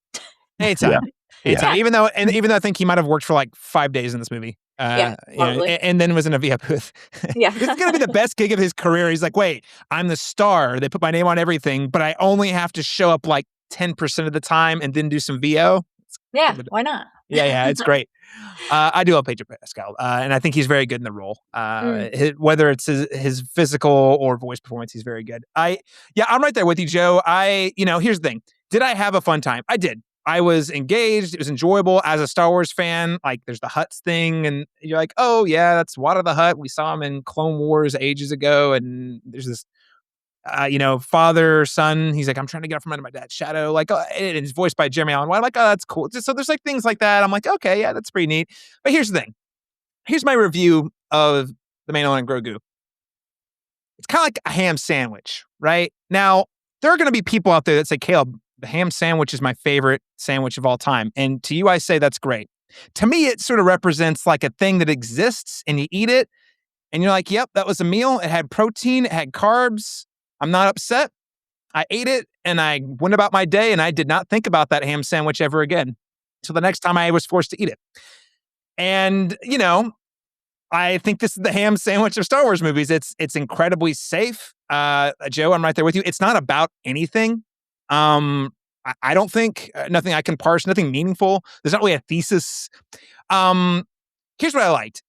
anytime.
Yeah.
Even though I think he might have worked for like 5 days in this movie.
Probably.
And then was in a VF booth.
Yeah.
This is gonna be the best gig of his career. He's like, wait, I'm the star. They put my name on everything, but I only have to show up like 10% of the time and then do some VO.
Yeah, why not?
Yeah, it's great. I do love Pedro Pascal, and I think he's very good in the role. Whether it's his physical or voice performance, he's very good. I'm right there with you, Joe. Here's the thing. Did I have a fun time? I did. I was engaged. It was enjoyable as a Star Wars fan. Like, there's the Hutts thing, and you're like, oh yeah, that's Wada the Hutt. We saw him in Clone Wars ages ago, and there's this father, son, he's like, I'm trying to get out from under my dad's shadow. Like, and it's voiced by Jeremy Allen White. I'm like, oh, that's cool. So there's like things like that. I'm like, okay, yeah, that's pretty neat. But here's the thing. Here's my review of The Mandalorian and Grogu. It's kind of like a ham sandwich, right? Now, there are going to be people out there that say, Caleb, the ham sandwich is my favorite sandwich of all time. And to you, I say that's great. To me, it sort of represents like a thing that exists and you eat it and you're like, yep, that was a meal. It had protein. It had carbs. I'm not upset. I ate it and I went about my day and I did not think about that ham sandwich ever again until the next time I was forced to eat it. And, I think this is the ham sandwich of Star Wars movies. It's incredibly safe. Joe, I'm right there with you. It's not about anything. I don't think nothing I can parse, nothing meaningful. There's not really a thesis. Here's what I liked.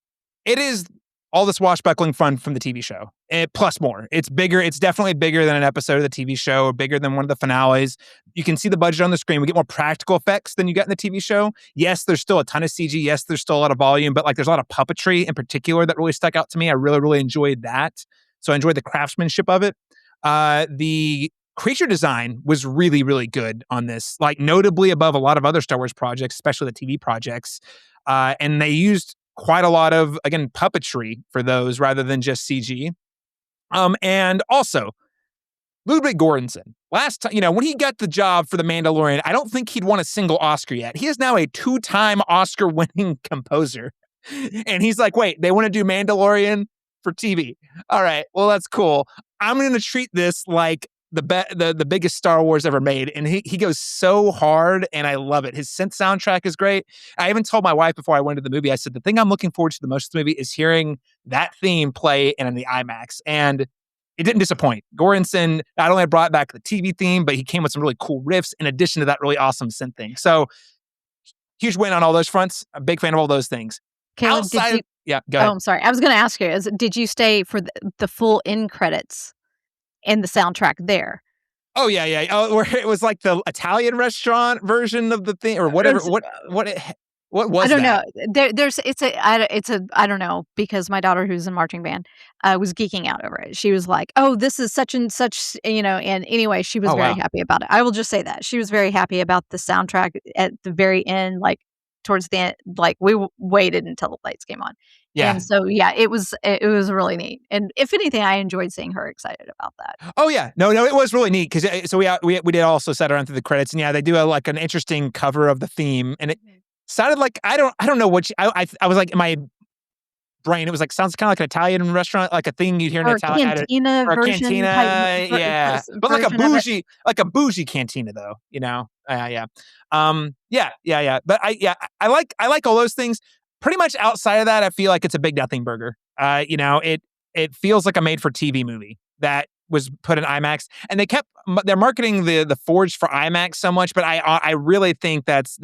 It is all the swashbuckling fun from the TV show, plus more. It's bigger. It's definitely bigger than an episode of the TV show, or bigger than one of the finales. You can see the budget on the screen. We get more practical effects than you get in the TV show. Yes, there's still a ton of CG. Yes, there's still a lot of volume, but there's a lot of puppetry in particular that really stuck out to me. I really, really enjoyed that. So I enjoyed the craftsmanship of it. The creature design was really, really good on this, notably above a lot of other Star Wars projects, especially the TV projects. And they used quite a lot of, again, puppetry for those rather than just CG. And also, Ludwig Göransson, last time, when he got the job for The Mandalorian, I don't think he'd won a single Oscar yet. He is now a 2-time Oscar-winning composer. And he's like, wait, they want to do Mandalorian for TV. All right, well, that's cool. I'm going to treat this like the biggest Star Wars ever made. And he goes so hard, and I love it. His synth soundtrack is great. I even told my wife before I went to the movie, I said, the thing I'm looking forward to the most of the movie is hearing that theme play in the IMAX. And it didn't disappoint. Göransson not only brought back the TV theme, but he came with some really cool riffs in addition to that really awesome synth thing. So huge win on all those fronts. I'm a big fan of all those things.
Caleb,
yeah, go ahead.
Oh, I'm sorry. I was going to ask you, did you stay for the full end credits and the soundtrack there?
Oh, yeah. Oh, where it was like the Italian restaurant version of the thing or whatever. What was that?
I don't know. I don't know, because my daughter, who's in marching band, was geeking out over it. She was like, oh, this is such and such, and anyway, she was very happy about it. I will just say that. She was very happy about the soundtrack at the very end, towards the end, we waited until the lights came on. Yeah. And so, it was really neat. And if anything, I enjoyed seeing her excited about that.
Oh, yeah. No, it was really neat because we did also sit around through the credits, and they do an interesting cover of the theme, and it sounded like I don't know what I was like in my brain. It was sounds kind of like an Italian restaurant, like a thing you'd hear in Italian,
cantina
or a
version,
cantina, yeah, but like a bougie cantina though, yeah. But I like all those things. Pretty much outside of that, I feel like it's a big nothing burger. It feels like a made for TV movie that was put in IMAX, and they're marketing the Forge for IMAX so much, but I really think that's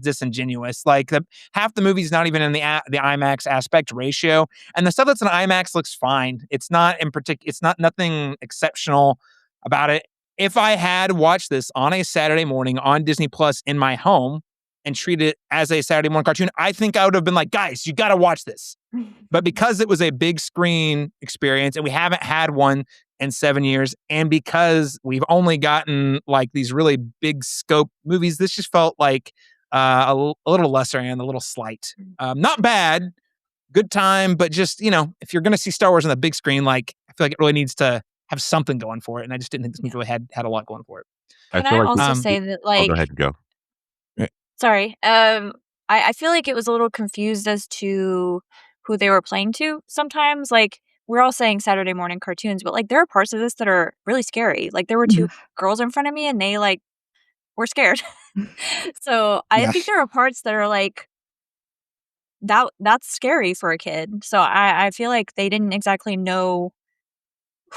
disingenuous. Half the movie's not even in the IMAX aspect ratio, and the stuff that's in IMAX looks fine. It's not it's not nothing exceptional about it. If I had watched this on a Saturday morning on Disney Plus in my home and treated it as a Saturday morning cartoon, I think I would have been like, guys, you got to watch this. But because it was a big screen experience and we haven't had one in 7 years, and because we've only gotten these really big scope movies, this just felt like a little lesser and a little slight. Not bad, good time, but just, if you're going to see Star Wars on the big screen, I feel like it really needs to have something going for it. And I just didn't think this movie had a lot going for it.
Can I also say that,
go ahead, go.
Sorry. I feel like it was a little confused as to who they were playing to sometimes. We're all saying Saturday morning cartoons, but there are parts of this that are really scary. There were 2 girls in front of me and they were scared. So I think there are parts that are that's scary for a kid. So I feel like they didn't exactly know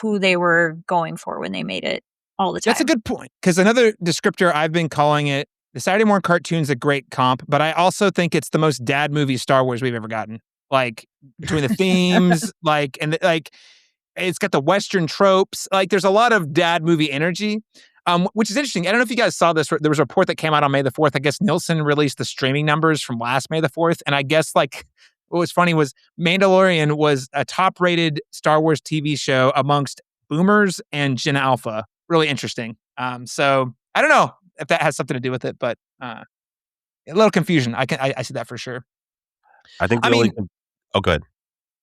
who they were going for when they made it all the time.
That's a good point, because another descriptor I've been calling it, the Saturday morning cartoon's a great comp, but I also think it's the most dad movie Star Wars we've ever gotten. Between the themes, it's got the Western tropes. There's a lot of dad movie energy, which is interesting. I don't know if you guys saw this. There was a report that came out on May the 4th. I guess Nielsen released the streaming numbers from last May the 4th. And I guess what was funny was Mandalorian was a top-rated Star Wars TV show amongst boomers and Gen Alpha. Really interesting. So I don't know if that has something to do with it, but a little confusion. I see that for sure.
I think go ahead.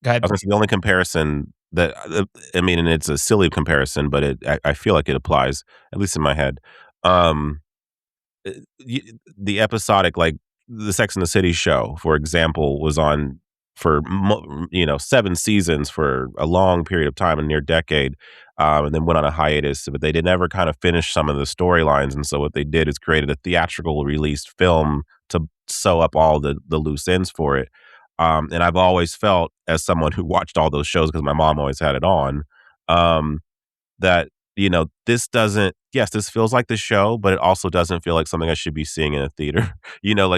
Go ahead.
The only comparison that, and it's a silly comparison, but I feel like it applies, at least in my head. The episodic, the Sex and the City show, for example, was on for 7 seasons for a long period of time, a near decade, and then went on a hiatus. But they did never kind of finish some of the storylines, and so what they did is created a theatrical released film to sew up all the loose ends for it. And I've always felt, as someone who watched all those shows because my mom always had it on, that this doesn't. Yes, this feels like the show, but it also doesn't feel like something I should be seeing in a theater.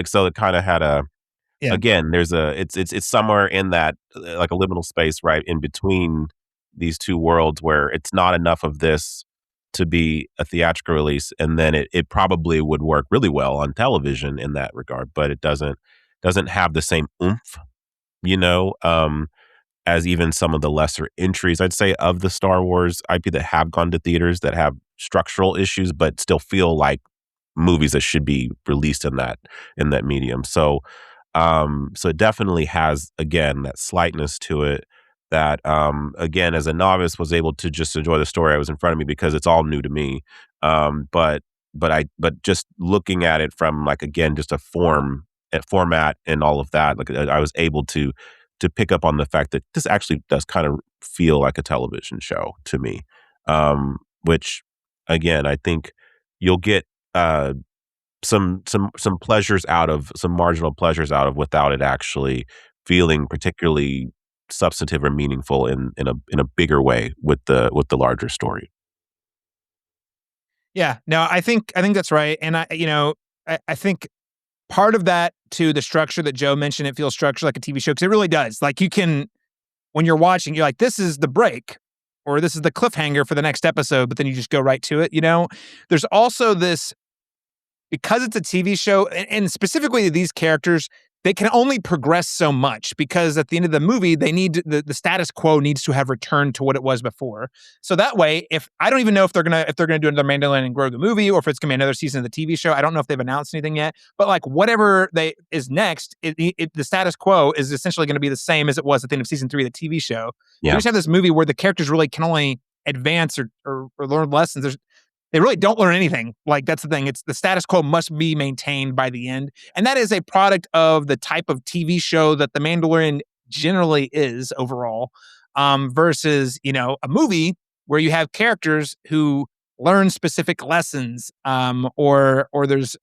So it kind of had a.
Yeah.
Again, there's it's somewhere in that like a liminal space right in between these two worlds where it's not enough of this to be a theatrical release, and then it probably would work really well on television in that regard, but it doesn't have the same oomph, you know, as even some of the lesser entries, I'd say, of the Star Wars IP that have gone to theaters that have structural issues, but still feel like movies that should be released in that medium. So it definitely has, again, that slightness to it that, again, as a novice, was able to just enjoy the story that was in front of me because it's all new to me. But just looking at it from, like, again, just a format and all of that, like, I was able to pick up on the fact that this actually does kind of feel like a television show to me, which, again, I think you'll get some pleasures out of, some marginal pleasures out of, without it actually feeling particularly substantive or meaningful in a bigger way with the larger story.
Yeah, no, I think that's right, and I think part of that to the structure that Joe mentioned, it feels structured like a TV show because it really does. Like, you can, when you're watching, you're like, this is the break, or this is the cliffhanger for the next episode, but then you just go right to it. There's also this, because it's a TV show, and specifically these characters, they can only progress so much because at the end of the movie, they need the status quo needs to have returned to what it was before. So that way, if I don't even know if they're gonna do another Mandalorian and Grogu movie, or if it's gonna be another season of the TV show, I don't know if they've announced anything yet. But like, whatever is next, the status quo is essentially going to be the same as it was at the end of season 3 of the TV show.
Yeah.
You just have this movie where the characters really can only advance or learn lessons. They really don't learn anything. Like, that's the thing. It's the status quo must be maintained by the end. And that is a product of the type of TV show that The Mandalorian generally is overall, versus, a movie where you have characters who learn specific lessons, or there's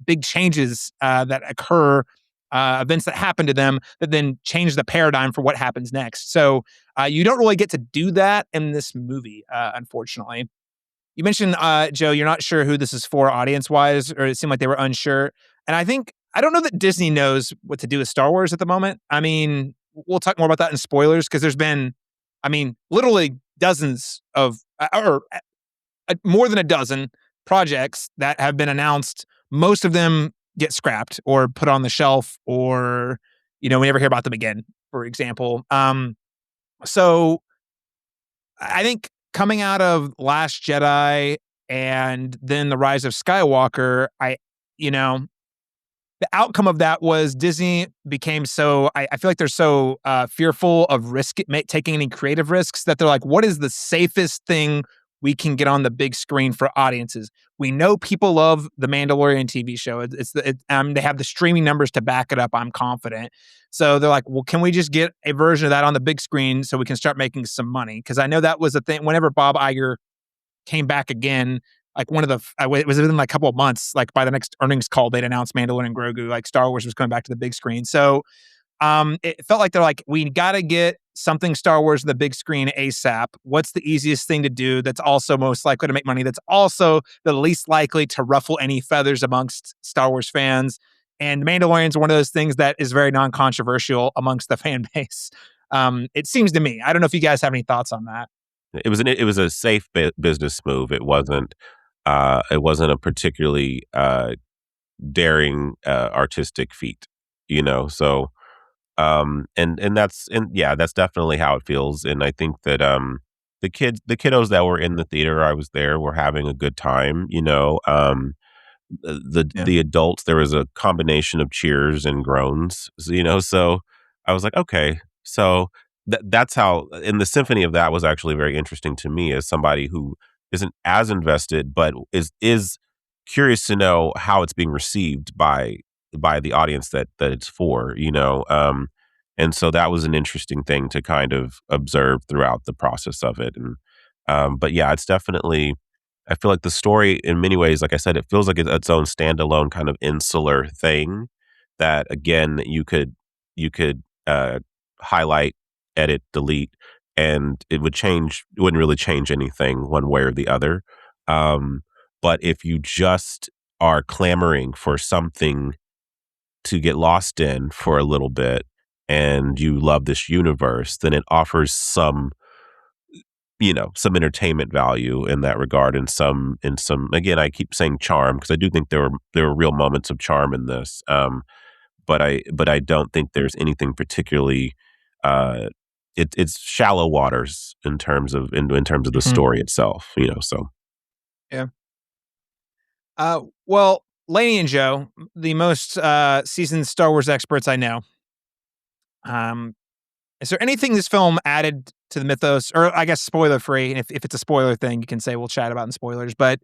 big changes that occur, events that happen to them that then change the paradigm for what happens next. So you don't really get to do that in this movie, unfortunately. You mentioned, Joe, you're not sure who this is for audience-wise, or it seemed like they were unsure. And I don't know that Disney knows what to do with Star Wars at the moment. I mean, we'll talk more about that in spoilers, because there's been, literally dozens of, or more than a dozen projects that have been announced. Most of them get scrapped or put on the shelf, or, we never hear about them again, for example. So I think coming out of Last Jedi and then The Rise of Skywalker, the outcome of that was Disney became so, I feel like they're so fearful of taking any creative risks, that they're like, what is the safest thing we can get on the big screen for audiences? We know people love the Mandalorian TV show. They have the streaming numbers to back it up, I'm confident. So they're like, well, can we just get a version of that on the big screen so we can start making some money? Because I know that was the thing. Whenever Bob Iger came back again, like it was within like a couple of months, like by the next earnings call, they'd announced Mandalorian and Grogu, like Star Wars was coming back to the big screen. So it felt like they're like, we got to get something Star Wars to the big screen ASAP. What's the easiest thing to do that's also most likely to make money, that's also the least likely to ruffle any feathers amongst Star Wars fans? And Mandalorian's one of those things that is very non-controversial amongst the fan base. It seems to me. I don't know if you guys have any thoughts on that.
It was a safe business move. It wasn't a particularly daring artistic feat, So that's definitely how it feels. And I think that the kiddos that were in the theater, I was there, were having a good time. The adults, there was a combination of cheers and groans. So I was like, okay, so that's how. And the symphony of that was actually very interesting to me as somebody who isn't as invested, but is curious to know how it's being received by the audience that it's for. And so that was an interesting thing to kind of observe throughout the process of it. And but yeah, it's definitely. I feel like the story, in many ways, like I said, it feels like it's its own standalone kind of insular thing that, again, you could highlight, edit, delete, and it wouldn't really change anything one way or the other. Um, but if you just are clamoring for something to get lost in for a little bit and you love this universe, then it offers some entertainment value in that regard, and some again, I keep saying charm because I do think there were real moments of charm in this. But I don't think there's anything particularly. It's shallow waters in terms of the
Mhm.
story itself. So
Yeah. Well, Lanie and Joe, the most seasoned Star Wars experts I know. Is there anything this film added to the mythos, or I guess spoiler free? And if it's a spoiler thing, you can say we'll chat about in spoilers. But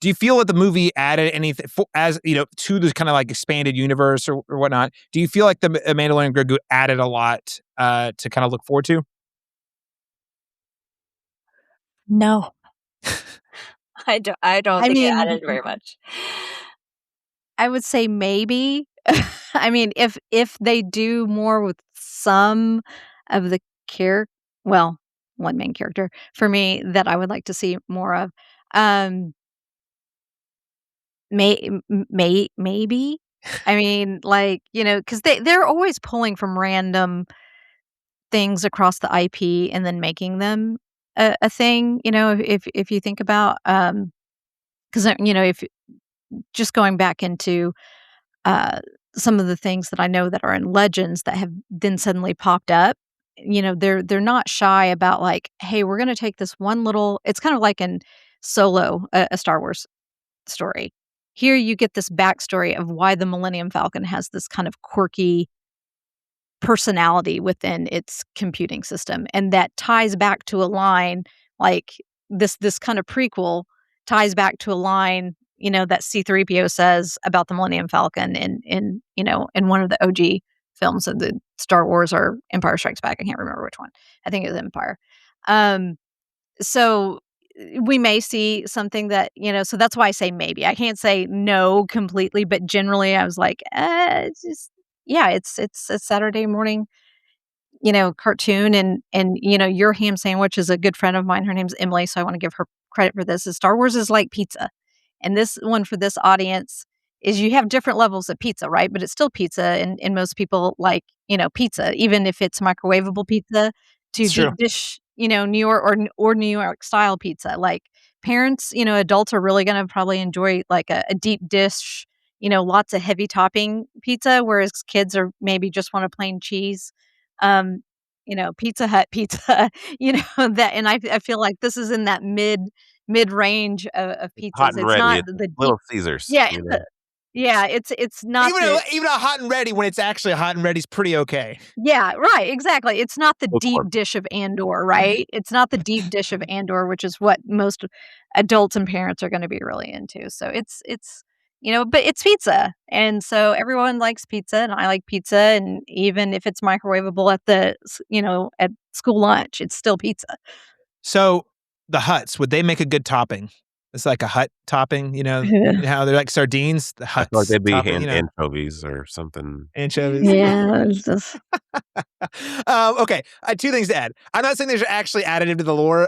do you feel that the movie added anything to this kind of like expanded universe or whatnot? Do you feel like the Mandalorian and Grogu added a lot to kind of look forward to?
No, I don't
I
think it
mean,
added very much.
I would say maybe. I mean, if they do more with some of the well, one main character for me that I would like to see more of. Um, maybe. I mean, like, because they're always pulling from random things across the IP and then making them a thing, if you think about, because if just going back into uh, some of the things that I know that are in Legends that have then suddenly popped up. They're not shy about like, hey, we're going to take this one little. It's kind of like in Solo, a Star Wars story. Here you get this backstory of why the Millennium Falcon has this kind of quirky personality within its computing system, and that ties back to a line like this kind of prequel ties back to a line that C-3PO says about the Millennium Falcon in one of the OG films of the Star Wars or Empire Strikes Back. I can't remember which one. I think it was Empire. So we may see something that, so that's why I say maybe. I can't say no completely, but generally I was like, it's just, yeah, it's a Saturday morning, cartoon, and your ham sandwich is a good friend of mine. Her name's Emily, so I want to give her credit for this. Is Star Wars is like pizza. And this one for this audience is you have different levels of pizza, right? But it's still pizza, and most people like, pizza, even if it's microwavable pizza to
It's true.
deep dish, New York or New York style pizza. Like parents, adults are really going to probably enjoy like a deep dish, lots of heavy topping pizza, whereas kids are maybe just want a plain cheese. Um, Pizza Hut pizza, that, and I feel like this is in that mid range of
hot
pizzas.
and
It's
ready,
not
it's
the deep.
Little Caesars.
Yeah, yeah, it's not
Even
the.
even a hot and ready when it's actually hot and ready is pretty okay.
Yeah, right, exactly. It's not the deep
Bookworm.
dish of Andor, right? It's not the deep dish of Andor, which is what most adults and parents are gonna be really into. So it's but it's pizza, and so everyone likes pizza, and I like pizza, and even if it's microwavable at school lunch, it's still pizza.
So the Huts, would they make a good topping? It's like a Hut topping, how they're like sardines, the
I feel like
Huts
they'd be
topping,
anchovies or something.
anchovies.
Yeah, it's just
Okay, two things to add. I'm not saying these are actually additive to the lore.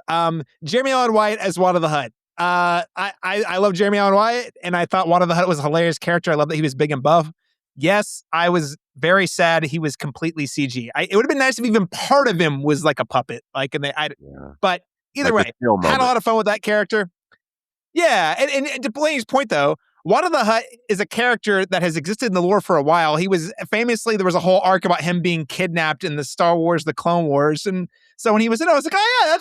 Jeremy Allen White as Wad of the Hutt. I love Jeremy Allen White, and I thought Wad of the Hutt was a hilarious character. I love that he was big and buff. Yes, I was very sad he was completely CG. It would have been nice if even part of him was like a puppet, like,
Yeah.
but either
Like
way,
the still
had a
moment.
lot of fun with that character. Yeah, and to Blaney's point though, Wad of the Hutt is a character that has existed in the lore for a while. He was famously, there was a whole arc about him being kidnapped in the Star Wars, the Clone Wars, and so when he was in it, I was like, oh yeah,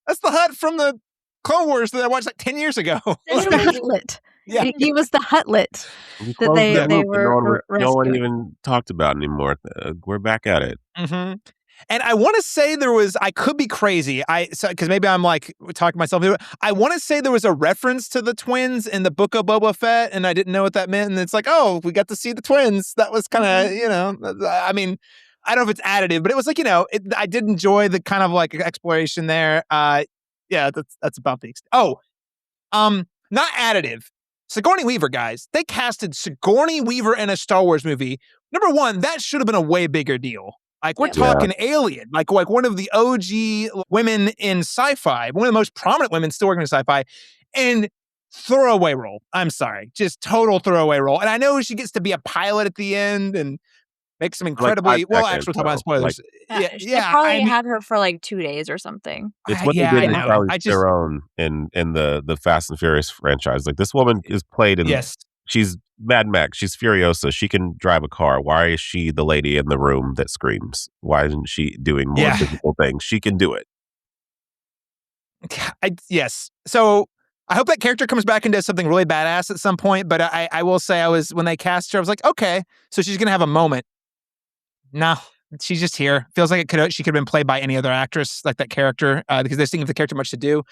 that's the Hutt from the Clone Wars that I watched like 10 years ago.
the Hutlet.
Yeah.
He was the Hutlet
We
that
closed
they
the
they
loop and
were
no one
rescuing.
even talked about anymore. We're back at it.
Mm-hmm. And I want to say I could be crazy. Because maybe I'm like talking myself into it. I want to say there was a reference to the twins in the Book of Boba Fett, and I didn't know what that meant. And it's like, oh, we got to see the twins. That was kind of, I mean, I don't know if it's additive, but it was like, I did enjoy the kind of like exploration there. Yeah, that's about the extent. Oh, not additive. Sigourney Weaver, guys. They casted Sigourney Weaver in a Star Wars movie. Number one, that should have been a way bigger deal. Like, we're talking Alien, like one of the OG women in sci-fi, one of the most prominent women still working in sci-fi, and throwaway role. I'm sorry, just total throwaway role. And I know she gets to be a pilot at the end and make some incredibly actually, talk about spoilers.
They probably had her for like 2 days or something.
It's what they did with Charlize Theron in the Fast and Furious franchise. Like, this woman is played in.
Yes.
She's Mad Max. She's Furiosa. She can drive a car. Why is she the lady in the room that screams? Why isn't she doing more physical things? She can do it.
Yes. So I hope that character comes back and does something really badass at some point. But I will say, when they cast her, I was like, okay, so she's gonna have a moment. No, she's just here. Feels like she could have been played by any other actress, like that character, because they didn't give the character much to do.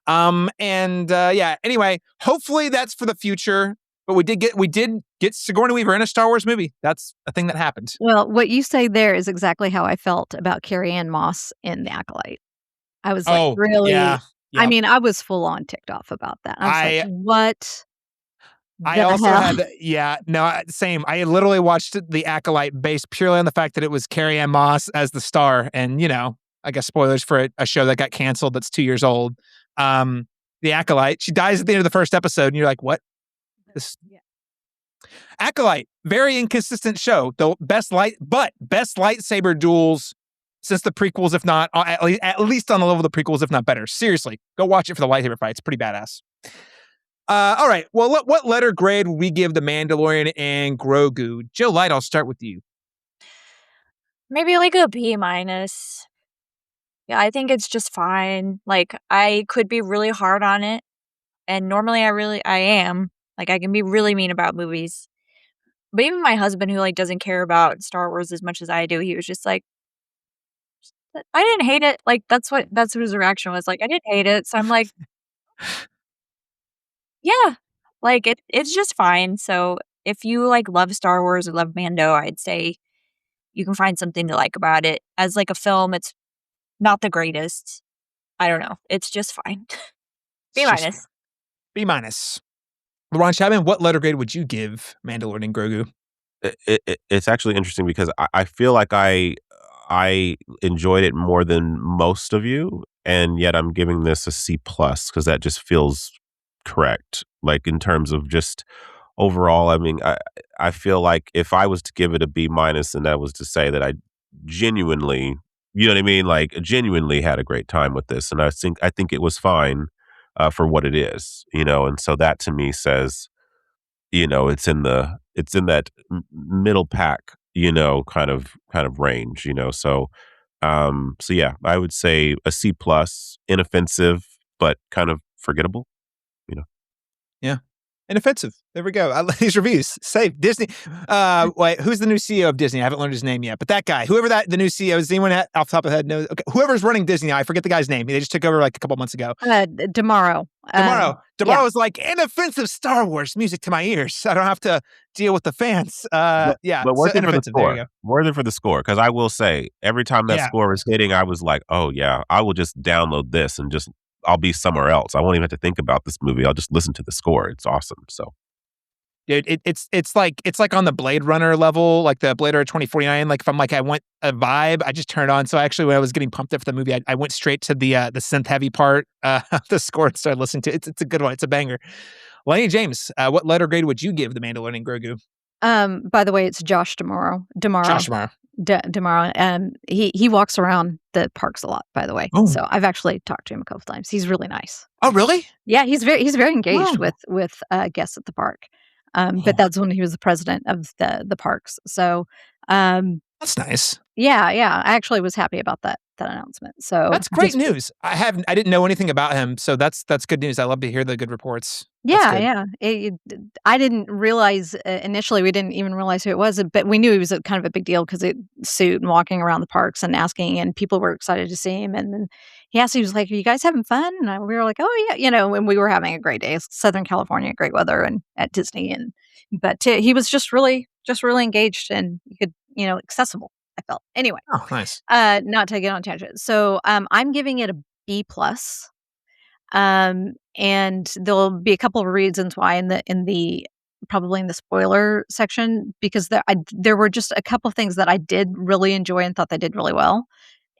Anyway, hopefully that's for the future. But we did get Sigourney Weaver in a Star Wars movie. That's a thing that happened.
Well, what you say there is exactly how I felt about Carrie-Anne Moss in The Acolyte. I was like, really?
Yeah. Yep.
I mean, I was full on ticked off about that. I was like, what?
I also had, same. I literally watched The Acolyte based purely on the fact that it was Carrie-Anne Moss as the star. And, I guess spoilers for a show that got canceled that's 2 years old. The Acolyte, she dies at the end of the first episode, and you're like, what? Acolyte, very inconsistent show. The best lightsaber duels since the prequels, if not, at least on the level of the prequels, if not better. Seriously, go watch it for the lightsaber fight. It's pretty badass. All right. Well, what letter grade would we give The Mandalorian and Grogu? Joe Light, I'll start with you.
Maybe like a B-. Yeah, I think it's just fine. Like, I could be really hard on it, and normally I am. Like, I can be really mean about movies. But even my husband, who like doesn't care about Star Wars as much as I do, he was just like, I didn't hate it. Like, that's what his reaction was. Like, I didn't hate it. So I'm like, yeah, like it's just fine. So if you like love Star Wars or love Mando, I'd say you can find something to like about it. As like a film, it's not the greatest. I don't know. It's just fine. B-.
B-. Laron Chapman, what letter grade would you give Mandalorian and Grogu?
It's actually interesting because I feel like I enjoyed it more than most of you, and yet I'm giving this a C+ because that just feels correct. Like, in terms of just overall, I mean, I feel like if I was to give it a B-, and that was to say that I genuinely, you know what I mean, like genuinely had a great time with this, and I think it was fine for what it is, and so that to me says, it's in that middle pack, kind of range, so yeah, I would say a C+, inoffensive but kind of forgettable.
Yeah. Inoffensive. There we go. I like these reviews. Safe. Disney. Wait, who's the new CEO of Disney? I haven't learned his name yet. But that guy, whoever the new CEO is, anyone off the top of the head knows? Okay, whoever's running Disney, I forget the guy's name. They just took over like a couple months ago.
Tomorrow.
Tomorrow is like inoffensive Star Wars music to my ears. I don't have to deal with the fans.
But worth it for the score. Worth it for the score, because I will say, every time that score was hitting, I was like, oh yeah, I will just download this and I'll be somewhere else. I won't even have to think about this movie. I'll just listen to the score. It's awesome. So,
dude, it's like on the Blade Runner level, like the Blade Runner 2049. Like, if I'm like, I want a vibe, I just turn it on. So actually, when I was getting pumped up for the movie, I went straight to the synth heavy part of the score and started listening to it. It's a good one. It's a banger. Lanie James, what letter grade would you give The Mandalorian and Grogu?
By the way, it's Josh Tomorrow.
Josh Tomorrow.
Tomorrow. He walks around the parks a lot, by the way.
Oh.
So I've actually talked to him a couple times. He's really nice.
Oh, really?
Yeah, he's very engaged with guests at the park. But that's when he was the president of the parks. So
that's nice.
Yeah. I actually was happy about that announcement. So
that's great news. I didn't know anything about him, so that's good news. I love to hear the good reports.
Yeah. I didn't realize initially. We didn't even realize who it was, but we knew he was kind of a big deal because it suit and walking around the parks and asking, and people were excited to see him. And then he was like, "Are you guys having fun?" And we were like, "Oh yeah," and we were having a great day. Southern California, great weather, and at Disney, but he was just really engaged and you could accessible. I felt. Anyway,
Oh, nice.
not to get on tangent. So I'm giving it a B plus. And there'll be a couple of reasons why in the probably in the spoiler section, because there were just a couple of things that I did really enjoy and thought they did really well.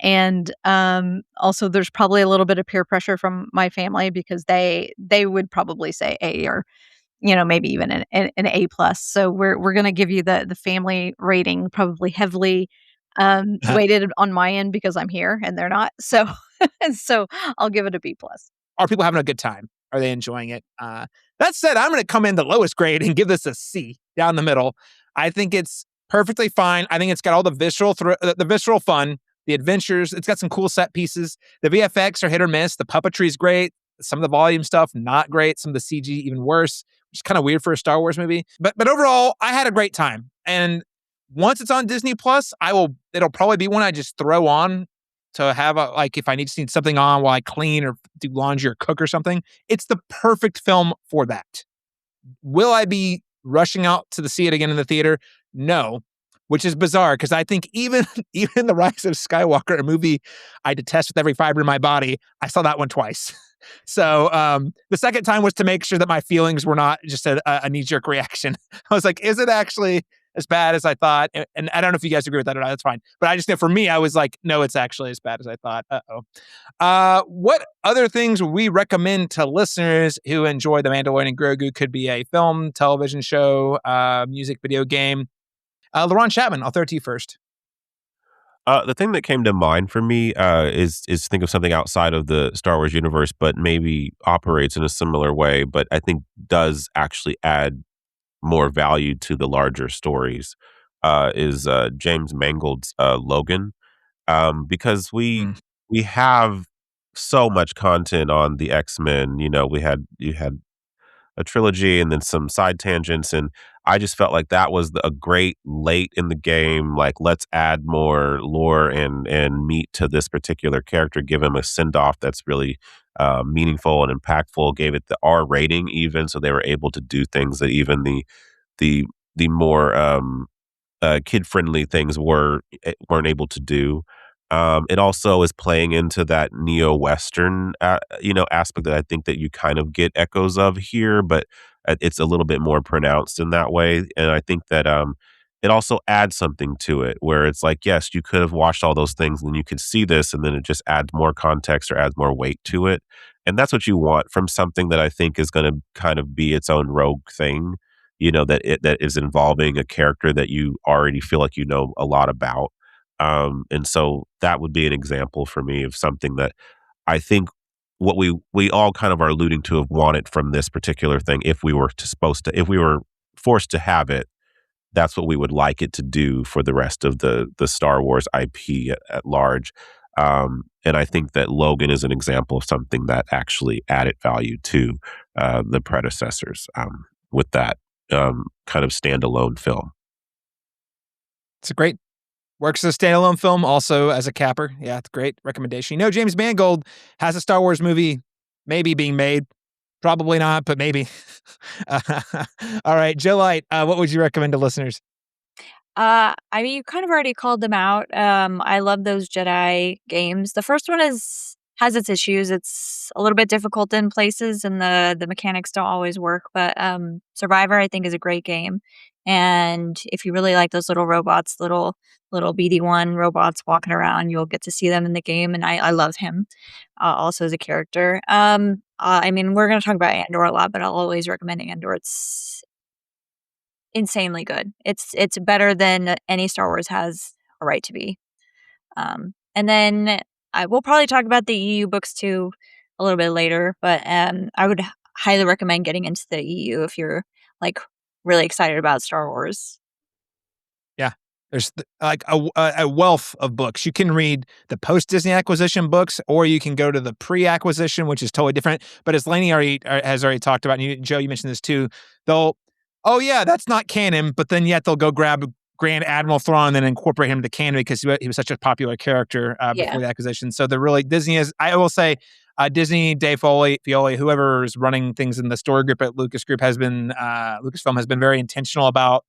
And also there's probably a little bit of peer pressure from my family because they would probably say A, or maybe even an A plus. So we're gonna give you the family rating, probably heavily weighted on my end because I'm here and they're not. So so I'll give it a B plus.
Are people having a good time? Are they enjoying it? That said, I'm going to come in the lowest grade and give this a C down the middle. I think it's perfectly fine. I think it's got all the visceral fun, the adventures. It's got some cool set pieces. The VFX are hit or miss. The puppetry is great. Some of the volume stuff, not great. Some of the CG, even worse, which is kind of weird for a Star Wars movie. But overall, I had a great time. And once it's on Disney Plus, it'll probably be one I just throw on to have if I need something on while I clean or do laundry or cook or something. It's the perfect film for that. Will I be rushing out to see it again in the theater? No, which is bizarre because I think even The Rise of Skywalker, a movie I detest with every fiber in my body, I saw that one twice. So the second time was to make sure that my feelings were not just a knee-jerk reaction. I was like, is it actually as bad as I thought? And I don't know if you guys agree with that or not. That's fine. But I just know for me, I was like, no, it's actually as bad as I thought. What other things would we recommend to listeners who enjoy The Mandalorian and Grogu? Could be a film, television show, music, video game. Laron Chapman, I'll throw it to you first.
The thing that came to mind for me is think of something outside of the Star Wars universe, but maybe operates in a similar way, but I think does actually add more value to the larger stories. Is James Mangold's Logan, because we have so much content on the X-Men. You had a trilogy and then some side tangents, and I just felt like that was a great late in the game, like, let's add more lore and meat to this particular character, give him a send-off that's really meaningful and impactful, gave it the R rating even, so they were able to do things that even the more kid-friendly things weren't able to do. It also is playing into that neo-Western, aspect that I think that you kind of get echoes of here, but it's a little bit more pronounced in that way. And I think that it also adds something to it where it's like, yes, you could have watched all those things and you could see this, and then it just adds more context or adds more weight to it. And that's what you want from something that I think is going to kind of be its own rogue thing, that is involving a character that you already feel like you know a lot about. And so that would be an example for me of something that I think what we all kind of are alluding to have wanted from this particular thing. If we were forced to have it, that's what we would like it to do for the rest of the Star Wars IP at large. And I think that Logan is an example of something that actually added value to the predecessors with that kind of standalone film.
It's a great works as a standalone film, also as a capper. Yeah, it's a great recommendation. James Mangold has a Star Wars movie maybe being made. Probably not, but maybe. All right, Jill Light, what would you recommend to listeners?
You kind of already called them out. I love those Jedi games. The first one has its issues. It's a little bit difficult in places, and the mechanics don't always work. But Survivor, I think, is a great game. And if you really like those little robots, little BD-1 robots walking around, you'll get to see them in the game. And I love him also as a character. We're going to talk about Andor a lot, but I'll always recommend Andor. It's insanely good. It's better than any Star Wars has a right to be. And then I will probably talk about the EU books too a little bit later, but I would highly recommend getting into the EU if you're really excited about Star Wars.
Yeah, there's a wealth of books. You can read the post-Disney acquisition books, or you can go to the pre-acquisition, which is totally different. But as Lanie has already talked about, and Joe, you mentioned this too, oh yeah, that's not canon, but then yet they'll go grab Grand Admiral Thrawn and then incorporate him to canon because he was such a popular character before the acquisition. So they're really, Disney is, I will say, Disney, Dave Filoni, whoever is running things in the story group at Lucasfilm has been very intentional about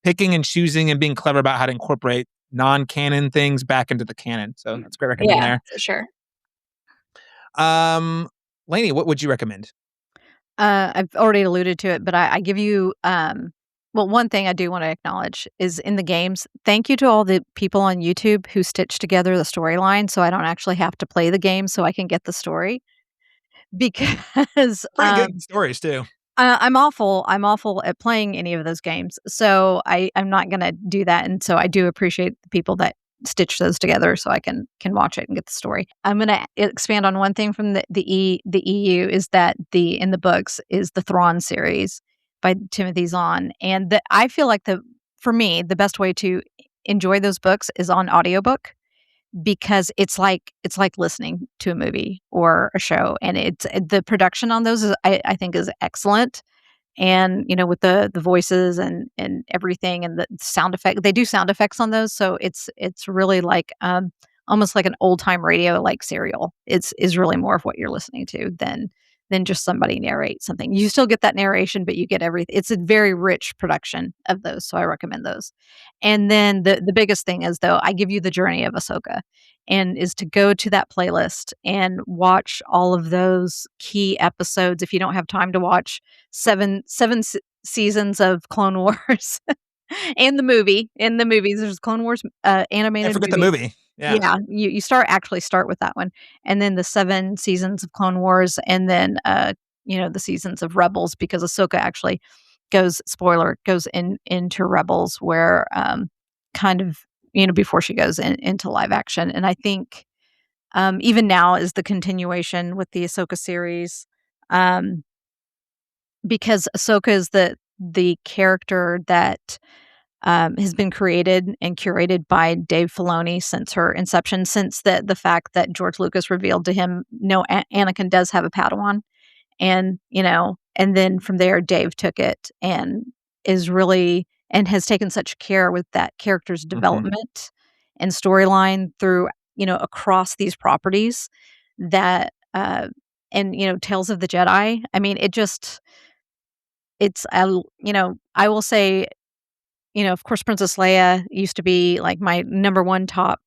picking and choosing and being clever about how to incorporate non-canon things back into the canon. So that's a great recommend
Yeah,
there.
for sure.
Lanie, what would you recommend?
I've already alluded to it, but I give you well, one thing I do want to acknowledge is in the games, thank you to all the people on YouTube who stitched together the storyline so I don't actually have to play the game so I can get the story. Because
Pretty good stories too.
I'm awful at playing any of those games. So I'm not gonna do that. And so I do appreciate the people that stitch those together so I can watch it and get the story. I'm gonna expand on one thing from the EU is that in the books is the Thrawn series by Timothy Zahn. And I feel like for me, the best way to enjoy those books is on audiobook because it's like listening to a movie or a show, and it's the production on those is I think is excellent. And with the voices and everything and the sound effect, they do sound effects on those, so it's really like almost like an old time radio like serial. Is really more of what you're listening to than just somebody narrate something. You still get that narration, but you get everything. It's a very rich production of those, so I recommend those. And then the biggest thing is, though, I give you the journey of Ahsoka, and is to go to that playlist and watch all of those key episodes. If you don't have time to watch seven seasons of Clone Wars and in the movies, there's Clone Wars animated.
I forget the movie.
Yeah, you start with that one, and then the 7 seasons of Clone Wars, and then the seasons of Rebels, because Ahsoka actually goes into Rebels, where kind of before she goes into live action. And I think even now is the continuation with the Ahsoka series, because Ahsoka is the character that has been created and curated by Dave Filoni since her inception, since the fact that George Lucas revealed to him, no, Anakin does have a Padawan. And, and then from there, Dave took it and is really, and has taken such care with that character's development and storyline through, across these properties that, and, Tales of the Jedi. I mean, I will say, of course, Princess Leia used to be like my number one top,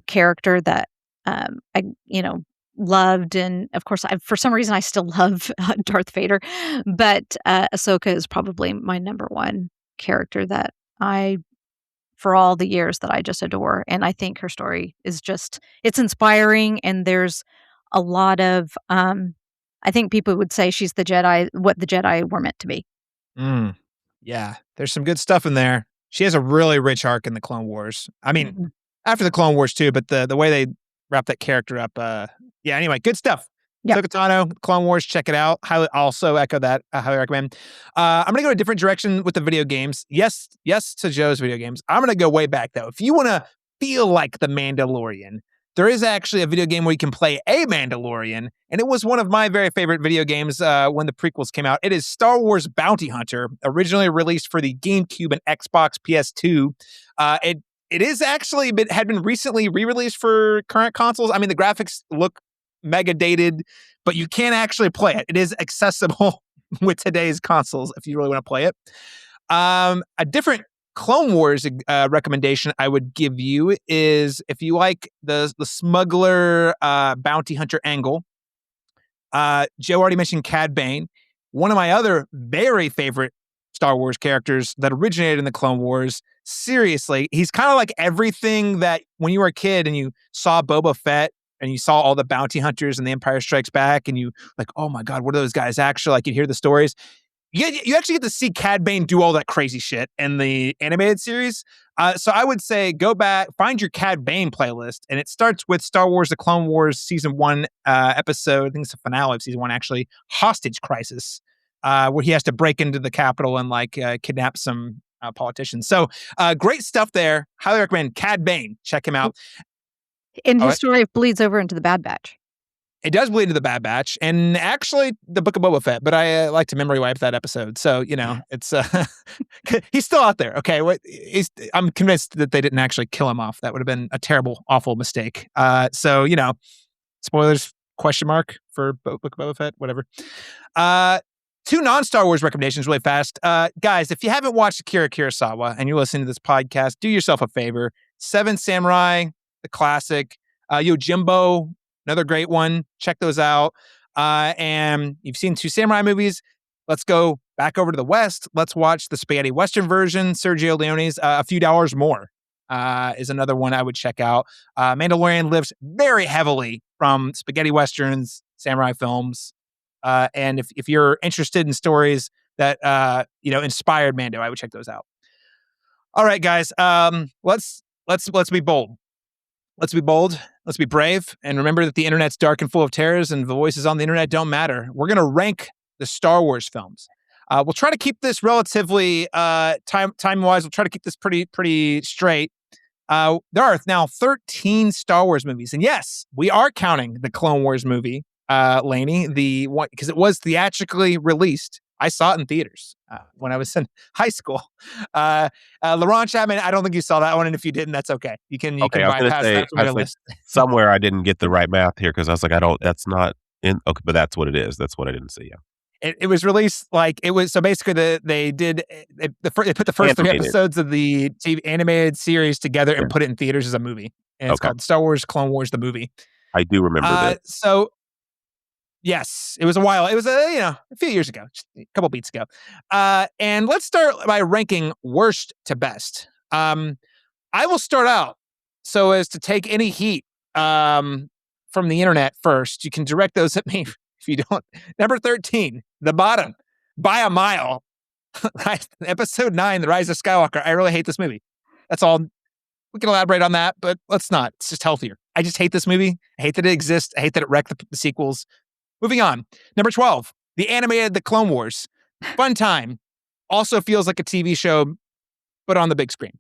character that I, loved. And of course, for some reason, I still love Darth Vader. But Ahsoka is probably my number one character that for all the years that I just adore. And I think her story is it's inspiring. And there's a lot of, I think people would say she's the Jedi, what the Jedi were meant to be.
Yeah, there's some good stuff in there. She has a really rich arc in the Clone Wars. I mean, after the Clone Wars too, but the way they wrap that character up. Anyway, good stuff.
Yep.
Ahsoka Tano, Clone Wars, check it out. Highly, also echo that. I highly recommend. I'm going to go a different direction with the video games. Yes to Joe's video games. I'm going to go way back, though. If you want to feel like the Mandalorian, there is actually a video game where you can play a Mandalorian, and it was one of my very favorite video games when the prequels came out. It is Star Wars Bounty Hunter, originally released for the GameCube and Xbox PS2. It is actually had been recently re-released for current consoles. I mean, the graphics look mega dated, but you can actually play it. It is accessible with today's consoles if you really want to play it. A different Clone Wars recommendation I would give you is, if you like the smuggler bounty hunter angle, Joe already mentioned Cad Bane. One of my other very favorite Star Wars characters that originated in the Clone Wars. Seriously, he's kind of like everything that when you were a kid and you saw Boba Fett and you saw all the bounty hunters and The Empire Strikes Back, and you like, oh my God, what are those guys actually like? You hear the stories. You actually get to see Cad Bane do all that crazy shit in the animated series. So I would say go back, find your Cad Bane playlist, and it starts with Star Wars: The Clone Wars Season 1 episode. I think it's the finale of Season 1, actually, Hostage Crisis, where he has to break into the Capitol and kidnap some politicians. So great stuff there. Highly recommend Cad Bane. Check him out.
And his story bleeds over into the Bad Batch.
It does bleed into the Bad Batch, and actually the Book of Boba Fett, but I like to memory wipe that episode. So, it's he's still out there. Okay. I'm convinced that they didn't actually kill him off. That would have been a terrible, awful mistake. So, spoilers, question mark for Book of Boba Fett, whatever. 2 non-Star Wars recommendations really fast. Guys, if you haven't watched Akira Kurosawa and you're listening to this podcast, do yourself a favor. Seven Samurai, the classic. Yojimbo, another great one. Check those out. And you've seen 2 samurai movies. Let's go back over to the West. Let's watch the spaghetti Western version. Sergio Leone's A Few Dollars More is another one I would check out. Mandalorian lives very heavily from spaghetti Westerns, samurai films. And if you're interested in stories that inspired Mando, I would check those out. All right, guys. Let's be bold. Let's be bold. Let's be brave. And remember that the internet's dark and full of terrors, and the voices on the internet don't matter. We're gonna rank the Star Wars films. We'll try to keep this relatively time-wise. We'll try to keep this pretty straight. There are now 13 Star Wars movies, and yes, we are counting the Clone Wars movie. Lanie, the one, because it was theatrically released. I saw it in theaters when I was in high school. Laron, Chapman, I don't think you saw that one, and if you didn't, that's okay. You can bypass that from your list.
Somewhere I didn't get the right math here because I was like, that's not in. Okay, but that's what it is. That's what I didn't see. Yeah.
It was released so basically they put the first 3 episodes of the TV animated series together and put it in theaters as a movie, and it's called Star Wars Clone Wars the movie.
I do remember that.
So. Yes, it was a while. It was a few years ago, just a couple beats ago. And let's start by ranking worst to best. I will start out so as to take any heat from the internet first. You can direct those at me if you don't. Number 13, The Bottom, by a mile. Episode 9, The Rise of Skywalker. I really hate this movie. That's all. We can elaborate on that, but let's not. It's just healthier. I just hate this movie. I hate that it exists. I hate that it wrecked the sequels. Moving on. Number 12, the animated The Clone Wars. Fun time. Also feels like a TV show, but on the big screen.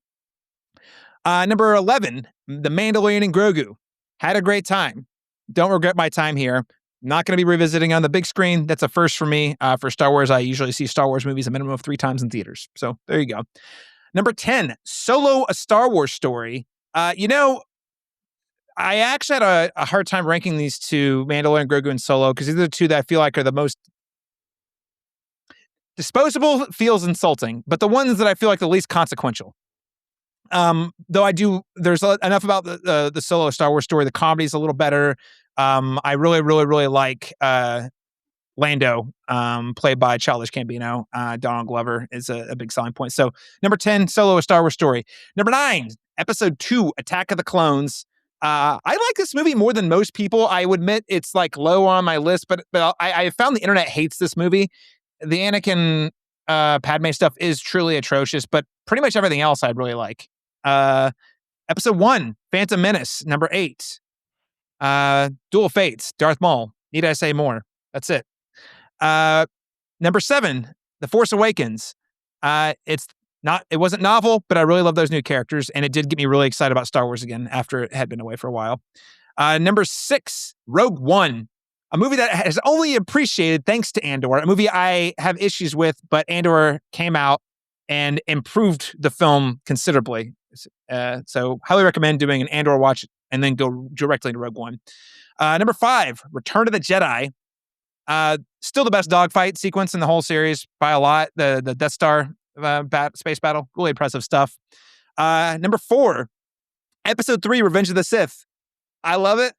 Number 11, The Mandalorian and Grogu. Had a great time. Don't regret my time here. Not going to be revisiting on the big screen. That's a first for me. For Star Wars, I usually see Star Wars movies a minimum of 3 times in theaters. So there you go. Number 10, Solo, a Star Wars story. I actually had a hard time ranking these 2, Mandalorian, Grogu, and Solo, because these are the 2 that I feel like are the most disposable. Feels insulting, but the ones that I feel like the least consequential. Though there's enough about the Solo Star Wars story. The comedy's a little better. I really, really, really like Lando, played by Childish Gambino. Donald Glover is a big selling point. So number 10, Solo, a Star Wars story. Number 9, Episode 2, Attack of the Clones. I like this movie more than most people. I would admit it's like low on my list, but I found the internet hates this movie. The Anakin Padme stuff is truly atrocious, but pretty much everything else I really like. Episode 1, Phantom Menace, number 8. Duel of Fates, Darth Maul. Need I say more? That's it. Number 7, The Force Awakens. It wasn't novel, but I really love those new characters, and it did get me really excited about Star Wars again after it had been away for a while. Number 6, Rogue One, a movie that has only appreciated thanks to Andor, a movie I have issues with, but Andor came out and improved the film considerably. So highly recommend doing an Andor watch and then go directly to Rogue One. Number 5, Return of the Jedi. Still the best dogfight sequence in the whole series by a lot. The Death Star space battle, really impressive stuff. Number 4, Episode 3, Revenge of the Sith. I love it.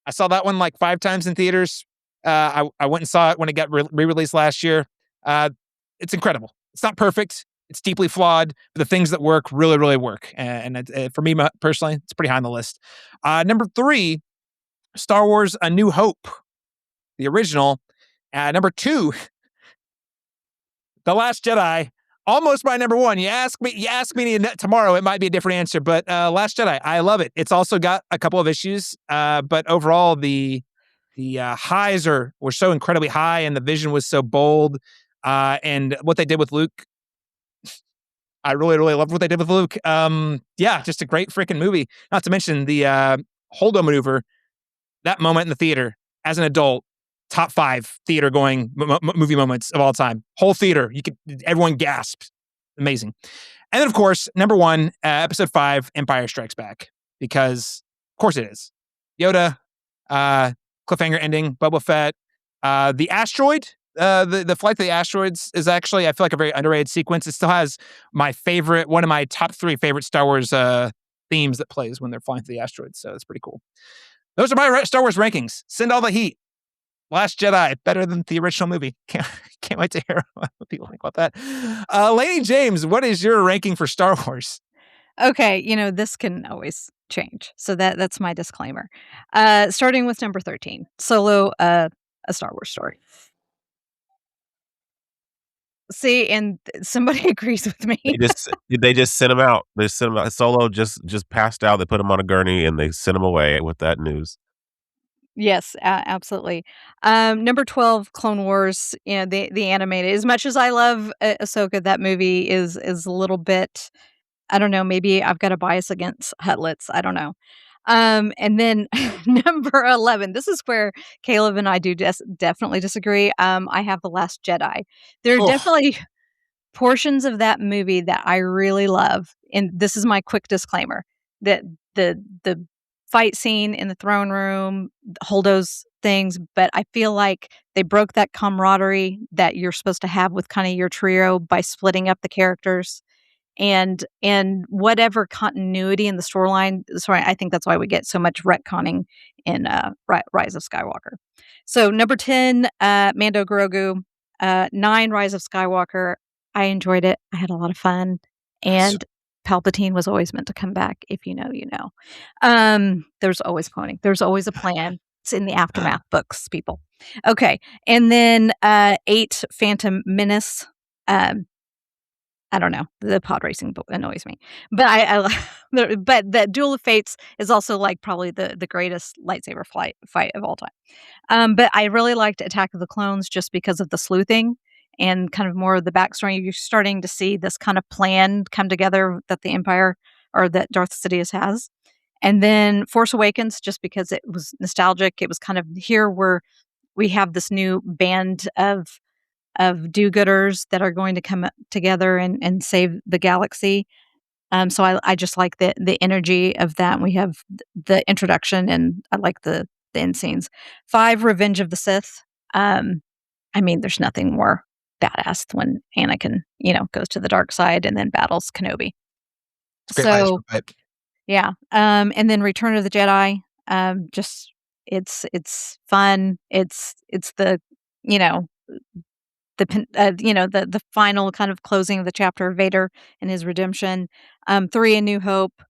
I saw that one like 5 times in theaters. I went and saw it when it got re-released last year. It's incredible. It's not perfect. It's deeply flawed, but the things that work really, really work. And for me personally, it's pretty high on the list. Number 3, Star Wars: A New Hope, the original. Number 2, The Last Jedi. Almost my number 1. You ask me tomorrow, it might be a different answer, but Last Jedi, I love it. It's also got a couple of issues, but overall the highs were so incredibly high, and the vision was so bold, and what they did with Luke, I really, really loved what they did with Luke. Just a great freaking movie. Not to mention the Holdo maneuver, that moment in the theater as an adult. Top 5 theater going movie moments of all time. Whole theater, everyone gasped. Amazing. And then of course, number 1, Episode 5, Empire Strikes Back, because of course it is. Yoda, cliffhanger ending, Boba Fett, the asteroid the Flight to the Asteroids is actually, I feel like, a very underrated sequence. It still has one of my top 3 favorite Star Wars themes that plays when they're flying through the asteroids. So it's pretty cool. Those are my Star Wars rankings. Send all the heat. Last Jedi, better than the original movie. Can't wait to hear what people think about that. Lanie James, what is your ranking for Star Wars?
Okay, this can always change. So that's my disclaimer. Starting with number 13, Solo, a Star Wars story. See, and somebody agrees with me.
They just sent him out. They sent him out. Solo just passed out. They put him on a gurney and they sent him away with that news.
Yes, absolutely. Number 12, Clone Wars. The animated. As much as I love Ahsoka, that movie is a little bit. I don't know. Maybe I've got a bias against Hutlets. I don't know. And then number 11. This is where Caleb and I do definitely disagree. I have The Last Jedi. There are definitely portions of that movie that I really love, and this is my quick disclaimer, that the fight scene in the throne room, Holdo's things, but I feel like they broke that camaraderie that you're supposed to have with kind of your trio by splitting up the characters and whatever continuity in the storyline. Sorry, I think that's why we get so much retconning in Rise of Skywalker. So number 10, Mando Grogu. 9, Rise of Skywalker. I enjoyed it. I had a lot of fun. And Palpatine was always meant to come back. If you know, you know. There's always cloning. There's always a plan. It's in the Aftermath books, people. Okay. And then 8, Phantom Menace. I don't know. The pod racing annoys me. But but the Duel of Fates is also like probably the greatest lightsaber fight of all time. But I really liked Attack of the Clones just because of the sleuthing and kind of more of the backstory. You're starting to see this kind of plan come together that the Empire or that Darth Sidious has. And then Force Awakens, just because it was nostalgic. It was kind of here where we have this new band of do-gooders that are going to come together and save the galaxy. So I just like the energy of that. We have the introduction, and I like the end scenes. 5, Revenge of the Sith. I mean, there's nothing more badass when Anakin, goes to the dark side and then battles Kenobi. So, yeah. And then Return of the Jedi. Just it's fun. It's the the final kind of closing of the chapter of Vader and his redemption. 3, A New Hope.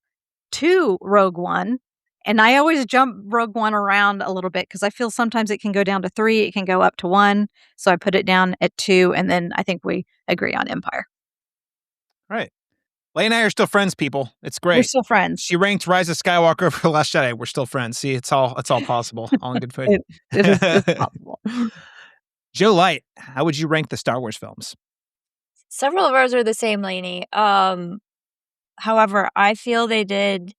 2, Rogue One. And I always jump Rogue One around a little bit because I feel sometimes it can go down to 3, it can go up to 1. So I put it down at 2, and then I think we agree on Empire.
Right. Leigh and I are still friends, people. It's great.
We're still friends.
She ranked Rise of Skywalker over The Last Jedi. We're still friends. See, it's all possible. All in good faith.
It's possible.
Joe Light, how would you rank the Star Wars films?
Several of ours are the same, Lanie. However, I feel they did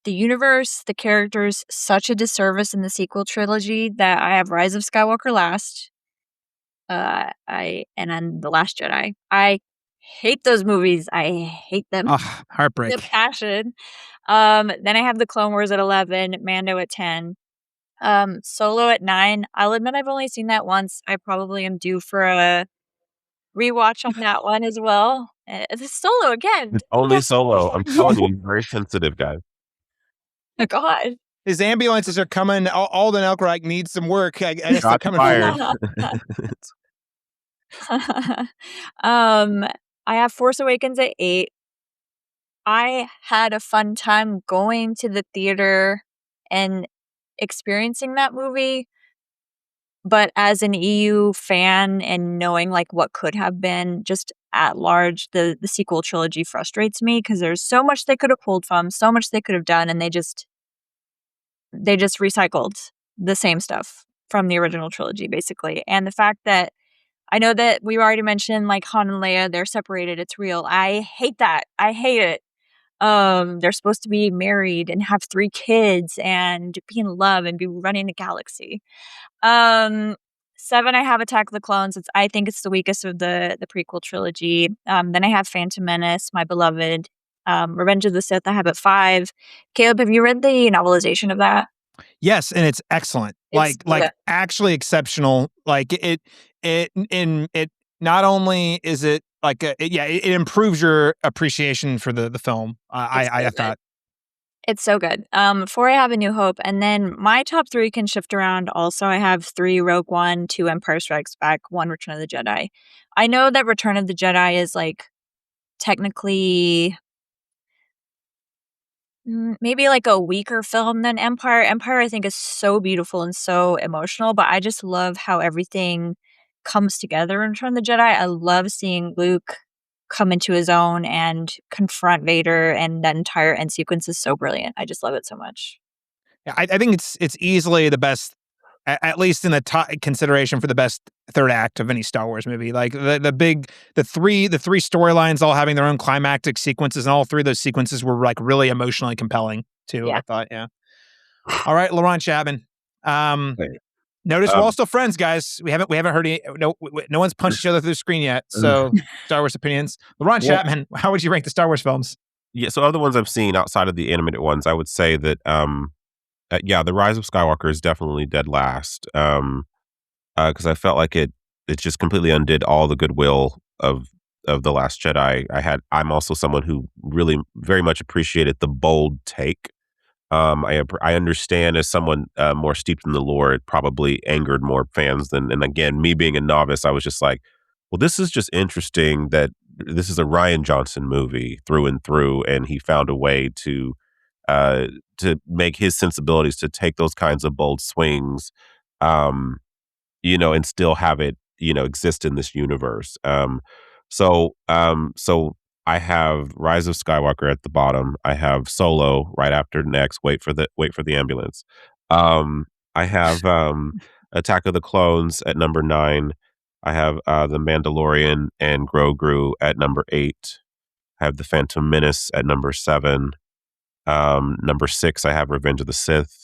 the universe, the characters, such a disservice in the sequel trilogy that I have Rise of Skywalker last. And then The Last Jedi. I hate those movies. I hate them.
Oh, heartbreak.
The passion. Then I have the Clone Wars at 11, Mando at 10. Solo at 9. I'll admit I've only seen that once. I probably am due for a rewatch on that one as well. It's Solo again.
It's only Solo. I'm telling you, very sensitive guy.
Oh, God.
His ambulances are coming. Alden Elkreich needs some work. I guess they're coming.
Fired.
I have Force Awakens at 8. I had a fun time going to the theater and experiencing that movie, but as an EU fan and knowing like what could have been, just at large, the sequel trilogy frustrates me because there's so much they could have pulled from, so much they could have done, and they just recycled the same stuff from the original trilogy, basically. And the fact that I know that we already mentioned like Han and Leia, they're separated, it's real. I hate that. I hate it. They're supposed to be married and have 3 kids and be in love and be running the galaxy. 7, I have Attack of the Clones. I think it's the weakest of the prequel trilogy. Then I have Phantom Menace, my beloved. Revenge of the Sith, I have at 5. Caleb, have you read the novelization of that?
Yes, and it's excellent.
It's
Like actually exceptional. Like it not only is it like it improves your appreciation for the film. I thought.
It's so good. 4 I have A New Hope, and then my top 3 can shift around also. I have 3 Rogue One, 2 Empire Strikes Back, 1 Return of the Jedi. I know that Return of the Jedi is like technically maybe like a weaker film than Empire. Empire I think is so beautiful and so emotional, but I just love how everything comes together in Return of the Jedi. I love seeing Luke come into his own and confront Vader, and that entire end sequence is so brilliant. I just love it so much.
Yeah, I think it's easily the best, at least in the top consideration for the best third act of any Star Wars movie. Like the three storylines all having their own climactic sequences, and all 3 of those sequences were like really emotionally compelling too.
Yeah.
I thought, yeah. All right, Laron Chapman.
Hey.
Notice we're all still friends, guys. We haven't heard any. No one's punched each other through the screen yet. So Star Wars opinions. Laron Chapman, how would you rank the Star Wars films?
Yeah, so of the ones I've seen outside of the animated ones, I would say that The Rise of Skywalker is definitely dead last. Because I felt like it just completely undid all the goodwill of The Last Jedi. I'm also someone who really very much appreciated the bold take. I understand, as someone more steeped in the lore, it probably angered more fans and again, me being a novice, I was just like, well, this is just interesting that this is a Rian Johnson movie through and through, and he found a way to make his sensibilities to take those kinds of bold swings, um, and still have it, exist in this universe. So I have Rise of Skywalker at the bottom. I have Solo right after next. Wait for the ambulance. I have Attack of the Clones at number 9. I have The Mandalorian and Grogu at number 8. I have The Phantom Menace at number 7. Number 6, I have Revenge of the Sith.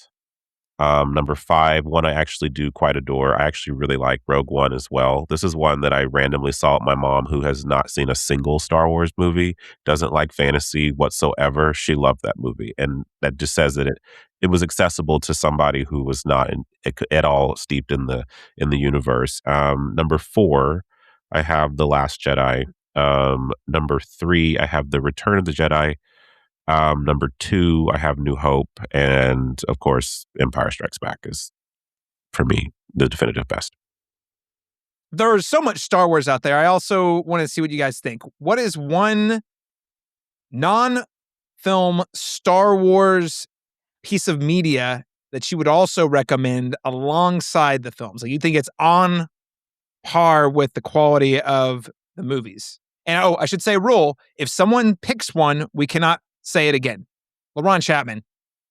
Number 5, one I actually do quite adore. I actually really like Rogue One as well. This is one that I randomly saw at my mom, who has not seen a single Star Wars movie, doesn't like fantasy whatsoever. She loved that movie, and that just says that it was accessible to somebody who was not at all steeped in the universe. Number 4, I have The Last Jedi. Number 3, I have The Return of the Jedi. Number 2, I have New Hope, and of course, Empire Strikes Back is, for me, the definitive best.
There's so much Star Wars out there. I also want to see what you guys think. What is one non-film Star Wars piece of media that you would also recommend alongside the films? Like you think it's on par with the quality of the movies? And I should say rule, if someone picks one, we cannot say it again. Laron Chapman,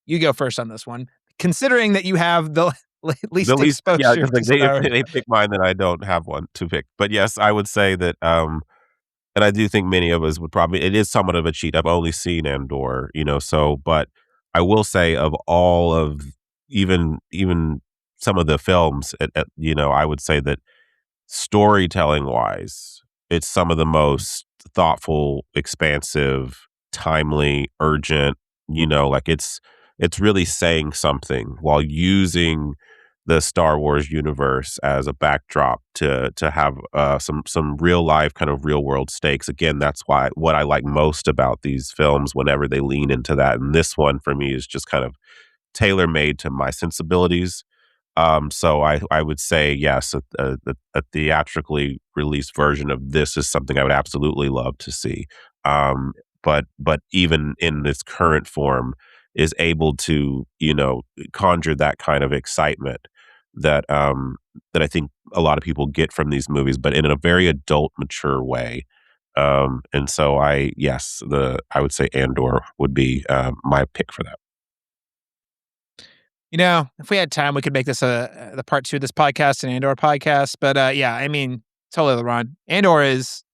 you go first on this one. Considering that you have the least exposure.
Yeah, because if they pick mine, then I don't have one to pick. But yes, I would say that, and I do think many of us would probably, it is somewhat of a cheat. I've only seen Andor, but I will say of all of even some of the films, I would say that storytelling wise, it's some of the most thoughtful, expansive, timely, urgent, like it's really saying something while using the Star Wars universe as a backdrop to have some real life, kind of real world stakes. Again, that's what I like most about these films whenever they lean into that. And this one for me is just kind of tailor made to my sensibilities. So I would say, yes, a theatrically released version of this is something I would absolutely love to see. But even in this current form is able to, conjure that kind of excitement that I think a lot of people get from these movies, but in a very adult, mature way. And so I would say Andor would be my pick for that.
If we had time, we could make this the part 2 of this podcast, an Andor podcast. But yeah, I mean, totally, Laron. Andor is,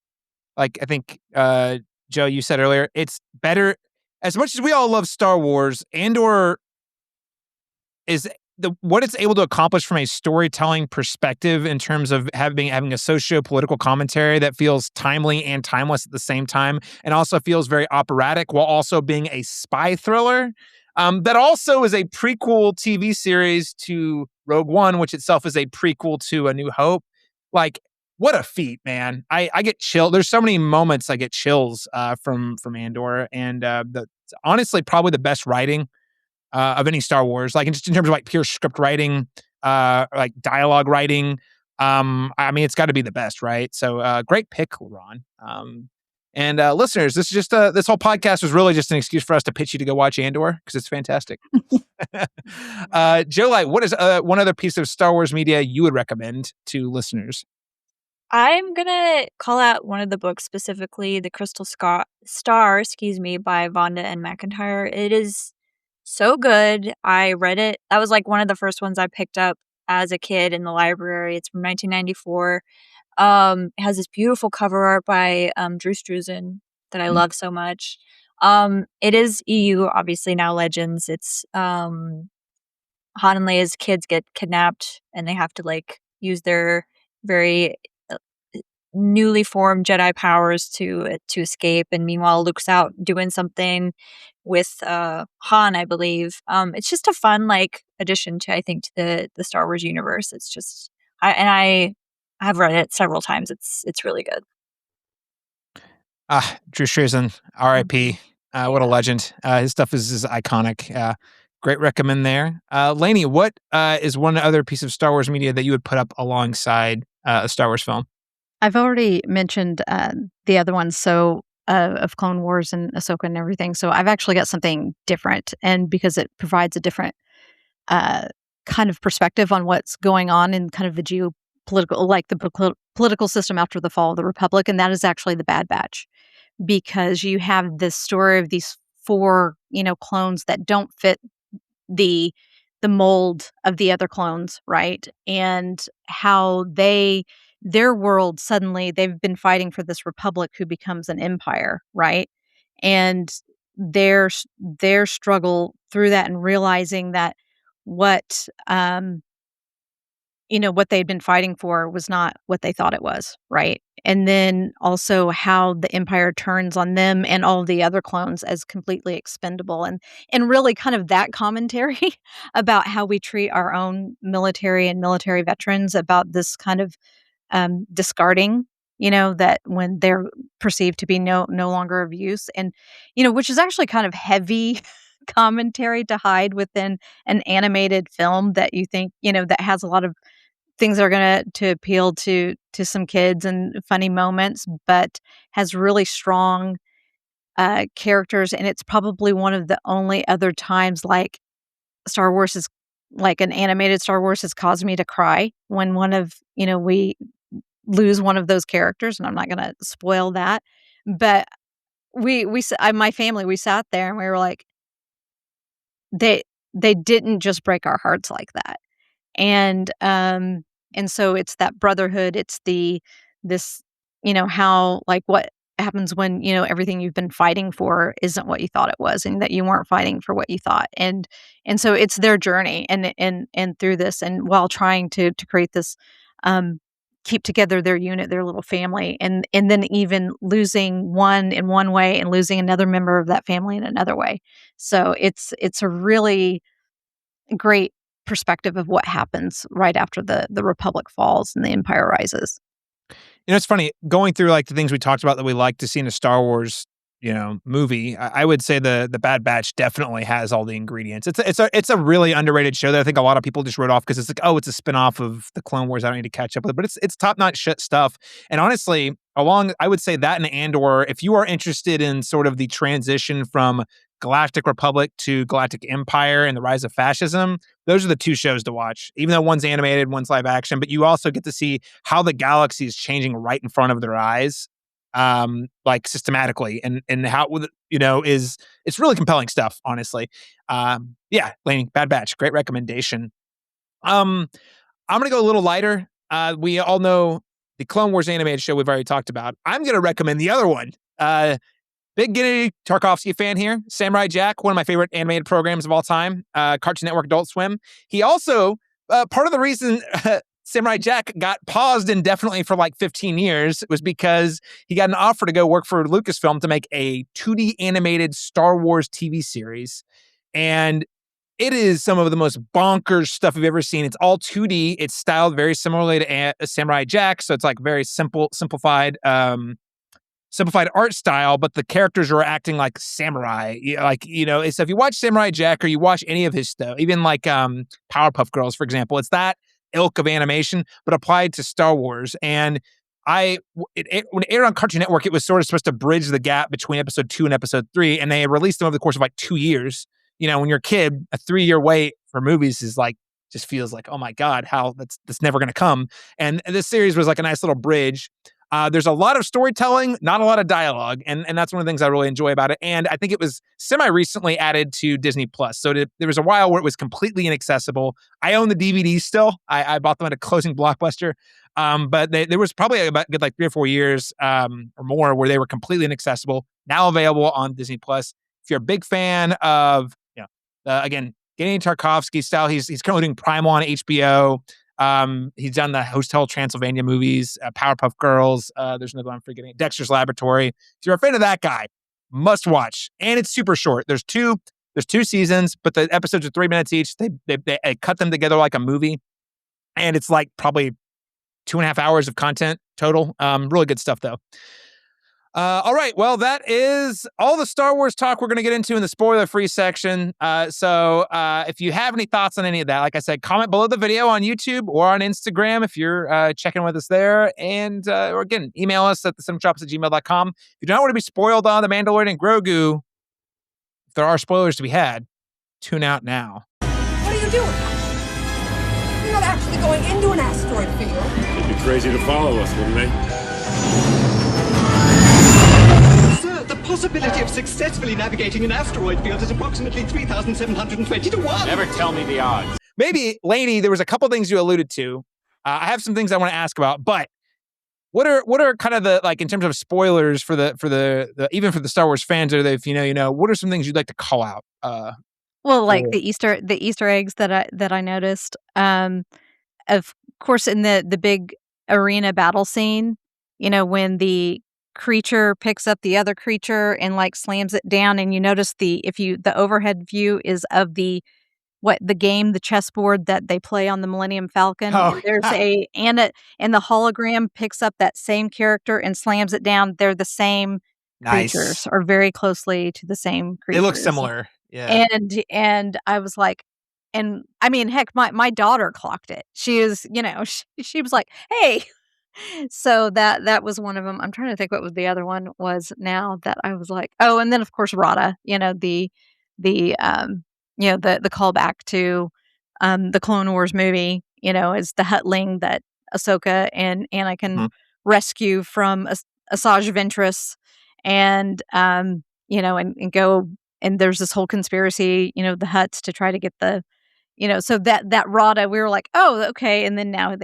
like, I think, Joe, you said earlier, it's better. As much as we all love Star Wars, Andor is what it's able to accomplish from a storytelling perspective in terms of having a socio-political commentary that feels timely and timeless at the same time, and also feels very operatic while also being a spy thriller. That also is a prequel TV series to Rogue One, which itself is a prequel to A New Hope. Like, what a feat, man. I get chill. There's so many moments I get chills from Andor, and honestly probably the best writing of any Star Wars. Like, just in terms of like pure script writing, like dialogue writing. I mean, it's got to be the best, right? So great pick, Laron. And listeners, this is just this whole podcast was really just an excuse for us to pitch you to go watch Andor because it's fantastic. Joe, like, what is one other piece of Star Wars media you would recommend to listeners?
I'm gonna call out one of the books specifically, The Crystal Star, by Vonda and McIntyre. It is so good. I read it. That was like one of the first ones I picked up as a kid in the library. It's from 1994. It has this beautiful cover art by Drew Struzan that I love so much. It is EU, obviously now Legends. It's Han and Leia's kids get kidnapped and they have to like use their very newly formed Jedi powers to escape. And meanwhile, Luke's out doing something with Han, I believe. It's just a fun like addition to, I think, to the Star Wars universe. It's just I have read it several times. It's really good.
Drew Struzan, R.I.P. What a legend. His stuff is iconic. Great recommend there. Lanie, what is one other piece of Star Wars media that you would put up alongside a Star Wars film?
I've already mentioned the other ones, so of Clone Wars and Ahsoka and everything. So I've actually got something different, and because it provides a different kind of perspective on what's going on in kind of the geopolitical, like the political system after the fall of the Republic, and that is actually The Bad Batch, because you have this story of these 4, clones that don't fit the mold of the other clones, right? And how their world suddenly, they've been fighting for this republic who becomes an empire, right? And their struggle through that and realizing that what what they'd been fighting for was not what they thought it was, right? And then also how the empire turns on them and all of the other clones as completely expendable, and really kind of that commentary about how we treat our own military and military veterans, about this kind of discarding, that when they're perceived to be no longer of use, and which is actually kind of heavy commentary to hide within an animated film that you think, that has a lot of things that are going to appeal to some kids and funny moments, but has really strong characters. And it's probably one of the only other times like Star Wars is like an animated Star Wars has caused me to cry when we lose one of those characters, and I'm not going to spoil that, but my family, we sat there and we were like, they didn't just break our hearts like that. And so it's that brotherhood, it's this how, like, what happens when everything you've been fighting for isn't what you thought it was, and that you weren't fighting for what you thought, and so it's their journey and through this, and while trying to create this keep together their unit, their little family, and then even losing one in one way and losing another member of that family in another way. So it's a really great perspective of what happens right after the Republic falls and the Empire rises.
It's funny going through like the things we talked about that we like to see in a Star Wars, movie. I would say the Bad Batch definitely has all the ingredients. It's a really underrated show that I think a lot of people just wrote off because it's like, oh, it's a spinoff of the Clone Wars. I don't need to catch up with it, but it's top notch stuff. And honestly, I would say that and Andor, if you are interested in sort of the transition from Galactic Republic to Galactic Empire and the rise of fascism, those are the 2 shows to watch. Even though one's animated, one's live action, but you also get to see how the galaxy is changing right in front of their eyes, like systematically, and how it's really compelling stuff, honestly. Yeah, Lanie, Bad Batch, great recommendation. I'm gonna go a little lighter. We all know the Clone Wars animated show we've already talked about. I'm gonna recommend the other one. Big Gennady Tarkovsky fan here. Samurai Jack, one of my favorite animated programs of all time. Cartoon Network, Adult Swim. He also, part of the reason Samurai Jack got paused indefinitely for like 15 years was because he got an offer to go work for Lucasfilm to make a 2D animated Star Wars TV series. And it is some of the most bonkers stuff you've ever seen. It's all 2D. It's styled very similarly to Samurai Jack, so it's like very simplified art style, but the characters are acting like samurai. So if you watch Samurai Jack or you watch any of his stuff, even like Powerpuff Girls, for example, it's that ilk of animation, but applied to Star Wars. And when it aired on Cartoon Network, it was sort of supposed to bridge the gap between episode 2 and episode 3, and they released them over the course of like 2 years. When you're a kid, a 3-year wait for movies is like, just feels like, oh my God, how that's never going to come. And this series was like a nice little bridge. There's a lot of storytelling, not a lot of dialogue, and that's one of the things I really enjoy about it. And I think it was semi-recently added to Disney Plus. So there was a while where it was completely inaccessible. I own the DVDs still. I bought them at a closing Blockbuster. But there was probably about good like 3 or 4 years or more where they were completely inaccessible. Now available on Disney Plus. If you're a big fan of, again, Gennady Tarkovsky style, he's currently doing Primal on HBO. He's done the Hotel Transylvania movies, Powerpuff Girls. There's another one I'm forgetting, Dexter's Laboratory. If you're a fan of that guy, must watch. And it's super short. There's two seasons, but the episodes are 3 minutes each. They cut them together like a movie, and it's like probably 2.5 hours of content total. Really good stuff though. All right. Well, that is all the Star Wars talk we're going to get into in the spoiler-free section. So if you have any thoughts on any of that, like I said, comment below the video on YouTube or on Instagram if you're checking with us there. And or again, email us at thecinemashops@gmail.com. If you don't want to be spoiled on The Mandalorian and Grogu, if there are spoilers to be had, tune out now.
What are you doing? You're not actually going into an asteroid field.
It'd be crazy to follow us, wouldn't they?
The possibility of successfully navigating an asteroid field is approximately 3,720 to 1.
Never tell me the odds.
Maybe, Lanie, there was a couple things you alluded to. I have some things I want to ask about, but what are kind of the, like, in terms of spoilers for the even for the Star Wars fans, or if you know, what are some things you'd like to call out?
Well, like the Easter eggs that I noticed. Of course, in the big arena battle scene, when the creature picks up the other creature and like slams it down, and you notice the overhead view is of the chessboard that they play on the Millennium Falcon.
Oh.
There's and the hologram picks up that same character and slams it down. They're the same creatures, or very closely to the same creatures.
They look similar. Yeah.
And I was like, and I mean, heck, my daughter clocked it. She is, she was like, hey. So that was one of them. I'm trying to think what was the other one was now that I was like, oh, and then of course Rada, the callback to the Clone Wars movie, is the Huttling that Ahsoka and Anakin rescue from Asajj Ventress, and and go, and there's this whole conspiracy, the Hutts to try to get the, so that Rada, we were like, oh, okay, and then now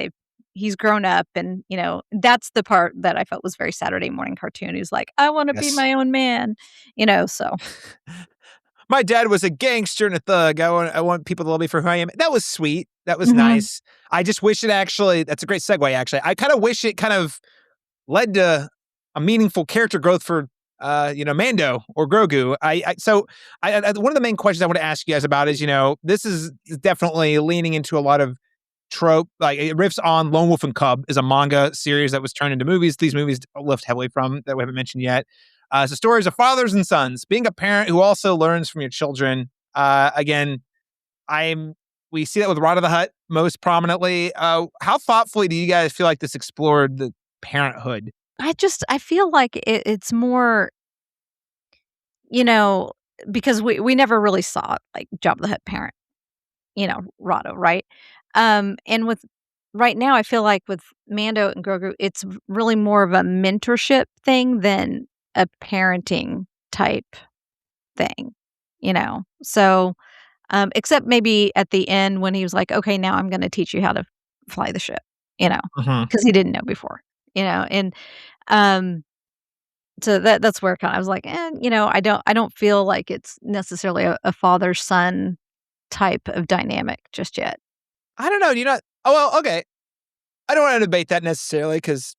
he's grown up, and that's the part that I felt was very Saturday morning cartoon. He's like, I want to be my own man, so.
My dad was a gangster and a thug. I want people to love me for who I am. That was sweet. That was nice. I just wish it actually, that's a great segue actually. I kind of wish it kind of led to a meaningful character growth for Mando or Grogu. So one of the main questions I want to ask you guys about is, this is definitely leaning into a lot of trope, like it riffs on Lone Wolf and Cub, is a manga series that was turned into movies. These movies lift heavily from that we haven't mentioned yet. So stories of fathers and sons, being a parent who also learns from your children. Again, we see that with Rada the Hutt most prominently. How thoughtfully do you guys feel like this explored the parenthood?
I feel like it's more, because we never really saw like Jabba the Hutt parent, Rada, right? And with right now, I feel like with Mando and Grogu, it's really more of a mentorship thing than a parenting type thing, So, except maybe at the end when he was like, "Okay, now I'm going to teach you how to fly the ship," because he didn't know before, and so that's where I was like, I don't feel like it's necessarily a father son type of dynamic just yet.
I don't know. Oh, well, okay. I don't want to debate that necessarily because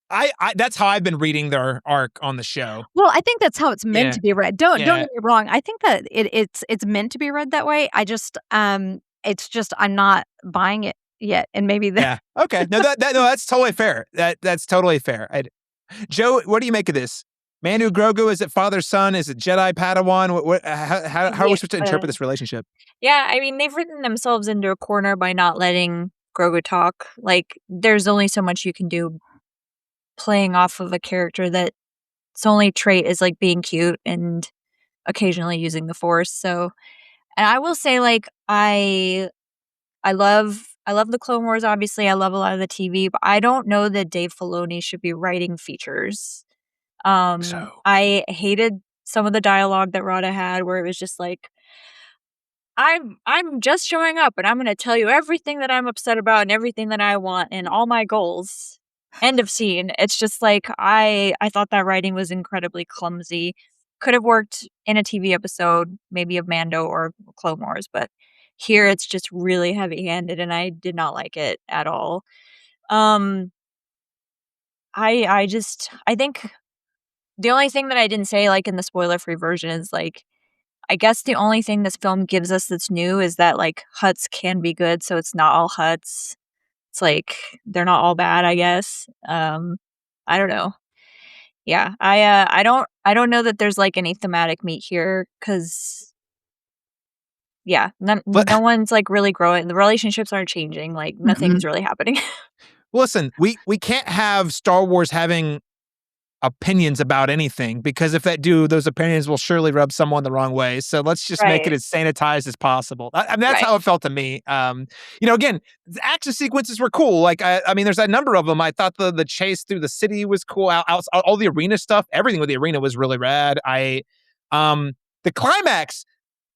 I that's how I've been reading their arc on the show.
Well, I think that's how it's meant
Yeah.
to be read. Don't
Yeah.
get me wrong. I think that it's meant to be read that way. I just it's just I'm not buying it yet, and maybe
Yeah. Okay. No, that's totally fair. That's totally fair. Joe, what do you make of this? Manu Grogu, is it father son? Is it Jedi Padawan? How are we supposed to interpret this relationship?
Yeah, I mean, they've written themselves into a corner by not letting Grogu talk. Like, there's only so much you can do playing off of a character that its only trait is like being cute and occasionally using the Force. So, and I will say, like, I love the Clone Wars. Obviously, I love a lot of the TV, but I don't know that Dave Filoni should be writing features. I hated some of the dialogue that Rada had, where it was just like, I'm just showing up and I'm going to tell you everything that I'm upset about and everything that I want and all my goals. End of scene. It's just like I thought that writing was incredibly clumsy. Could have worked in a TV episode, maybe of Mando or Clone Wars, but here it's just really heavy-handed and I did not like it at all. I think the only thing that I didn't say, like, in the spoiler-free version is, like, I guess the only thing this film gives us that's new is that, like, Hutts can be good, so it's not all Hutts. It's like, they're not all bad, I guess. I don't know. Yeah, I don't know that there's, like, any thematic meat here, because yeah, no one's, like, really growing. The relationships aren't changing, like, nothing's really happening.
Listen, we can't have Star Wars having opinions about anything, because if that do, those opinions will surely rub someone the wrong way. So let's just make it
Right.
as sanitized as possible. I mean, that's
Right.
how it felt to me. Again, the action sequences were cool. Like, I mean, there's a number of them. I thought the chase through the city was cool. All the arena stuff, everything with the arena was really rad. The climax.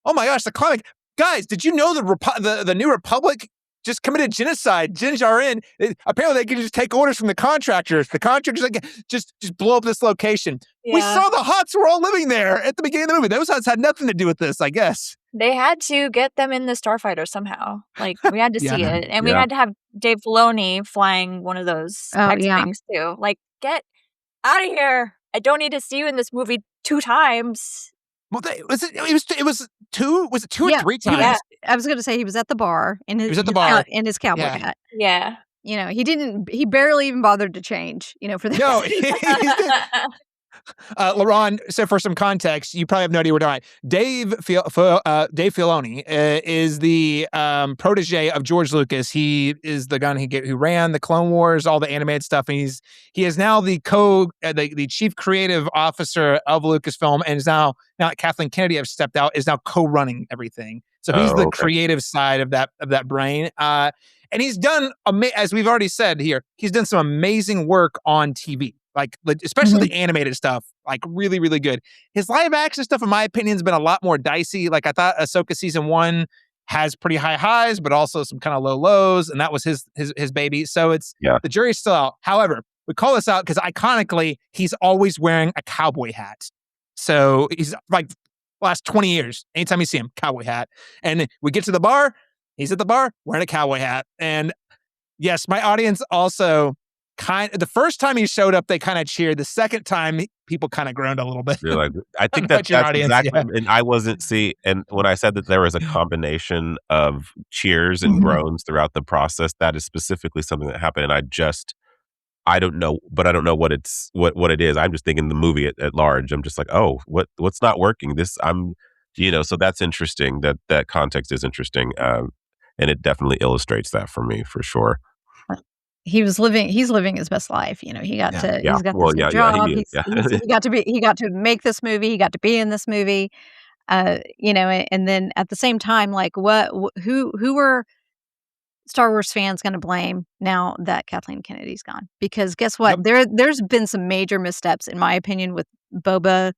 Oh my gosh, the climax. Guys, did you know the New Republic just committed genocide? Din Djarin, apparently they can just take orders from the contractors. The contractors like, just blow up this location. We
Yeah.
saw the Hutts were all living there at the beginning of the movie. Those Hutts had nothing to do with this, I guess.
They had to get them in the starfighter somehow. Like, we had to see
Yeah.
it. And we
Yeah.
had to have Dave Filoni flying one of those
Oh, yeah.
X-Wings too. Like, get out of here. I don't need to see you in this movie 2 times.
Well, it was two or
Yeah,
3
he was-
times.
I was going to say he was at the bar in his,
was at the bar.
in his cowboy
Yeah.
hat.
Yeah.
You know, he barely even bothered to change, for that.
No, Laron, so for some context, you probably have no idea what we're talking about. Dave Filoni is the protege of George Lucas. He is the guy who ran the Clone Wars, all the animated stuff, and he is now the chief creative officer of Lucasfilm, and is now that Kathleen Kennedy has stepped out, is now co-running everything. So he's the creative side of that brain. And he's done, as we've already said here, he's done some amazing work on TV. Like especially the animated stuff, like really, really good. His live action stuff, in my opinion, has been a lot more dicey. Like, I thought Ahsoka season 1 has pretty high highs, but also some kind of low lows, and that was his baby. So the jury's still out. However, we call this out because iconically, he's always wearing a cowboy hat. So he's like last 20 years, anytime you see him, cowboy hat. And we get to the bar, he's at the bar wearing a cowboy hat. And yes, my audience also the first time he showed up, they kind of cheered. The second time, people kind of groaned a little bit.
You're like, I think that's
audience,
exactly.
yeah.
And I wasn't and when I said that there was a combination of cheers and groans throughout the process, that is specifically something that happened. And I don't know, but I don't know what it is. I'm just thinking the movie at large. I'm just like, oh, what's not working? So that's interesting. That context is interesting, and it definitely illustrates that for me for sure.
He's living his best life. He got
Yeah.
to,
Yeah.
he's got
Well,
this
yeah,
new
yeah,
job.
he is. Yeah.
He got to make this movie. He got to be in this movie. And then at the same time, like who were Star Wars fans going to blame now that Kathleen Kennedy's gone? Because guess what? There's been some major missteps, in my opinion, with Boba.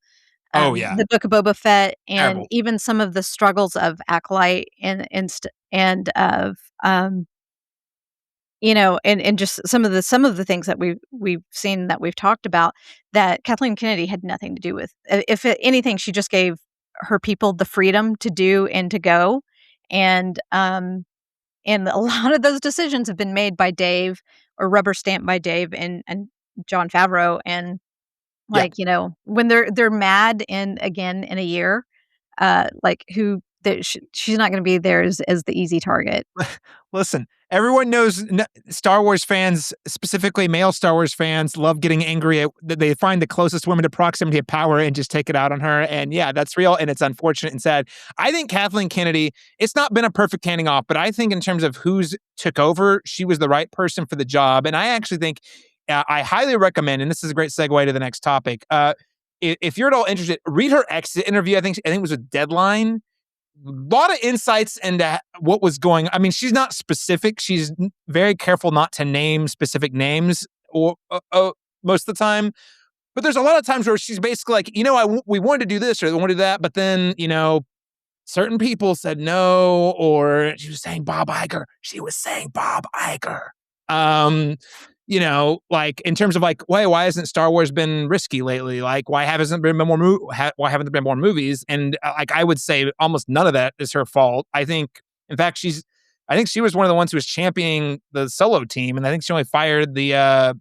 The Book of Boba Fett, and
Terrible.
even some of the struggles of Acolyte and of and just some of the things that we've seen, that we've talked about, that Kathleen Kennedy had nothing to do with. If anything, she just gave her people the freedom to do and to go, and a lot of those decisions have been made by Dave, or rubber stamped by Dave, and Jon Favreau and
Yeah.
like, when they're mad in a year, like she's not going to be there as the easy target.
Listen, everyone knows Star Wars fans, specifically male Star Wars fans, love getting angry at that they find the closest woman to proximity of power and just take it out on her. And yeah, that's real, and it's unfortunate and sad. I think Kathleen Kennedy, it's not been a perfect handing off, but I think in terms of who's took over, she was the right person for the job. And I actually think I highly recommend, and this is a great segue to the next topic. If you're at all interested, read her exit interview. I think it was with Deadline. Lot of insights into what was going. I mean, she's not specific. She's very careful not to name specific names or most of the time. But there's a lot of times where she's basically like, we wanted to do this or we wanted to do that, but then certain people said no, or she was saying Bob Iger. She was saying Bob Iger. Like in terms of like, why hasn't Star Wars been risky lately? Like, why haven't there been more movies? And like, I would say almost none of that is her fault. I think, in fact, I think she was one of the ones who was championing the solo team, and I think she only fired the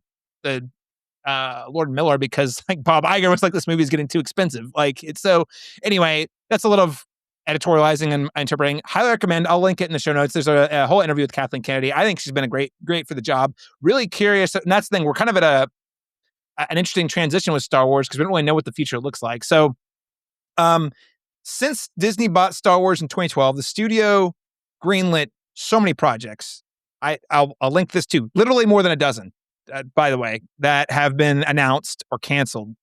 Lord Miller because like Bob Iger was like, this movie is getting too expensive. Like it's so. Anyway, that's a little of editorializing and interpreting. Highly recommend. I'll link it in the show notes. There's a whole interview with Kathleen Kennedy. I think she's been great for the job. Really curious, and that's the thing. We're kind of at an interesting transition with Star Wars because we don't really know what the future looks like. So, since Disney bought Star Wars in 2012, the studio greenlit so many projects. I'll link this to literally more than a dozen, by the way, that have been announced or canceled.